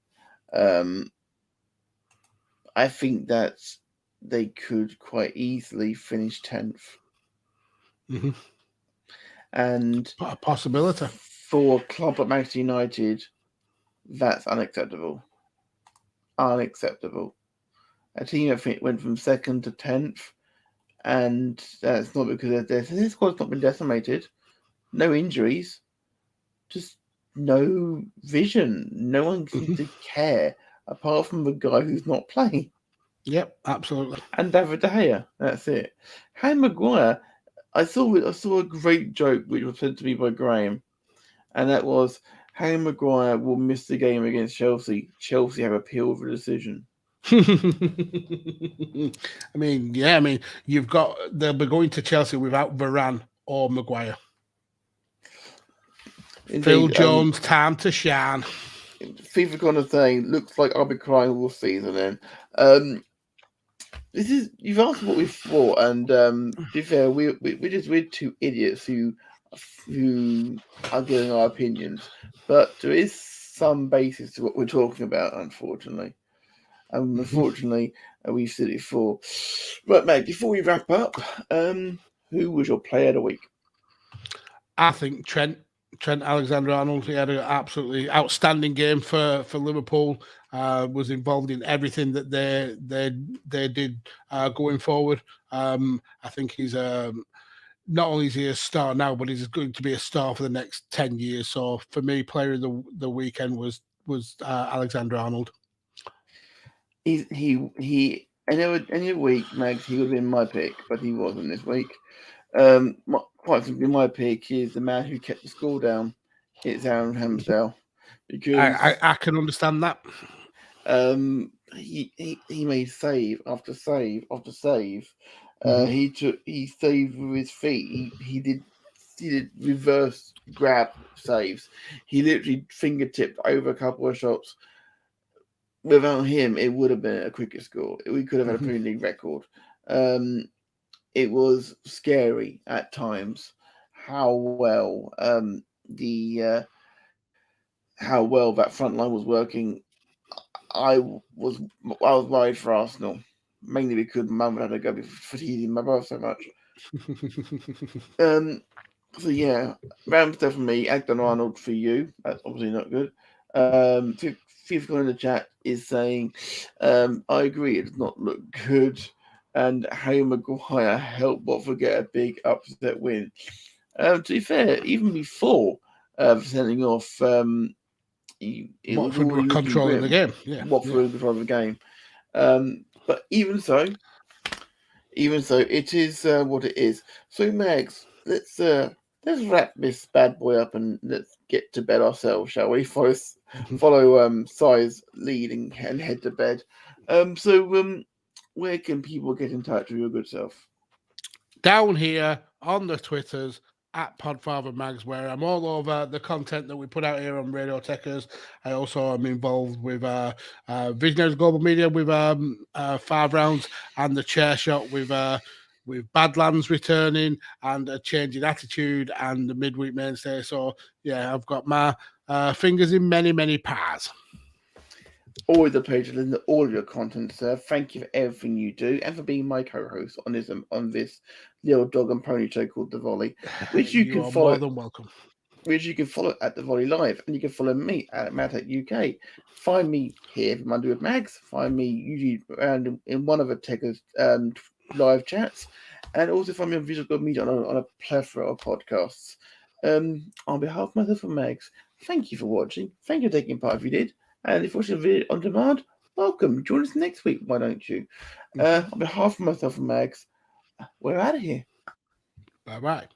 I think that they could quite easily finish 10th. Mm-hmm. And a possibility. For a club like Manchester United, that's unacceptable. Unacceptable. A team that went from 2nd to 10th, and that's not because their squad's not been decimated. No injuries. Just no vision. No one seems to care, apart from the guy who's not playing. Yep, absolutely. And David De Gea. That's it. Harry Maguire, I saw a great joke which was said to me by Graham, and that was Harry Maguire will miss the game against Chelsea. Chelsea have appealed the decision. I mean, they'll be going to Chelsea without Varane or Maguire. Indeed, Phil Jones, time to shine. FIFA Connor saying, looks like I'll be crying all season then. You've asked what we thought, and to be fair, we're 2 idiots who are giving our opinions, but there is some basis to what we're talking about, unfortunately. Unfortunately, we've said it before. Right, mate, before we wrap up, who was your player of the week? I think Trent Alexander-Arnold. He had an absolutely outstanding game for Liverpool. Was involved in everything that they did going forward. I think he's not only is he a star now, but he's going to be a star for the next 10 years. So for me, player of the weekend was Alexander-Arnold. Any week, Mags, he would have been my pick, but he wasn't this week. Quite simply, my pick is the man who kept the score down. It's Aaron Ramsdale, because I can understand that. He made save after save after save. He saved with his feet. He did reverse grab saves. He literally fingertipped over a couple of shots. Without him, it would have been a quicker score. We could have had a Premier League record. It was scary at times how well that front line was working. I was worried for Arsenal, mainly because Mum had to go for teasing my brother so much. So yeah, Ramsdale for me, Alexander-Arnold for you. That's obviously not good. FIFA in the chat is saying, I agree, it does not look good. and Harry Maguire helped Watford get a big upset win. To be fair, even before sending off, it was Watford were already looking controlling grim. the game. Yeah, Watford were in control of the game. But even so, it is what it is. So, Mags, let's wrap this bad boy up and let's get to bed ourselves, shall we? Follow Si's lead and head to bed. Where can people get in touch with your good self? Down here on the Twitters at Podfather Mags, where I'm all over the content that we put out here on Radio Tekkers. I also am involved with Visionaries Global Media with 5 rounds and the Chair Shot with Badlands returning and a change in attitude and the midweek mainstay. So yeah, I've got my fingers in many, many pies. Always a pleasure listening to all of your content, sir. Thank you for everything you do and for being my co-host on this little dog and pony show called The Volley, which you can follow. More than welcome. Which you can follow at The Volley Live, and you can follow me at Matchday UK. Find me here every Monday with Mags. Find me usually around in one of the Tekkers live chats, and also find me on Visual Good Media on a plethora of podcasts. On behalf of myself and Mags, thank you for watching. Thank you for taking part if you did. And if you're watching a video on demand, welcome. Join us next week, why don't you? On behalf of myself and Mags, we're out of here. Bye-bye.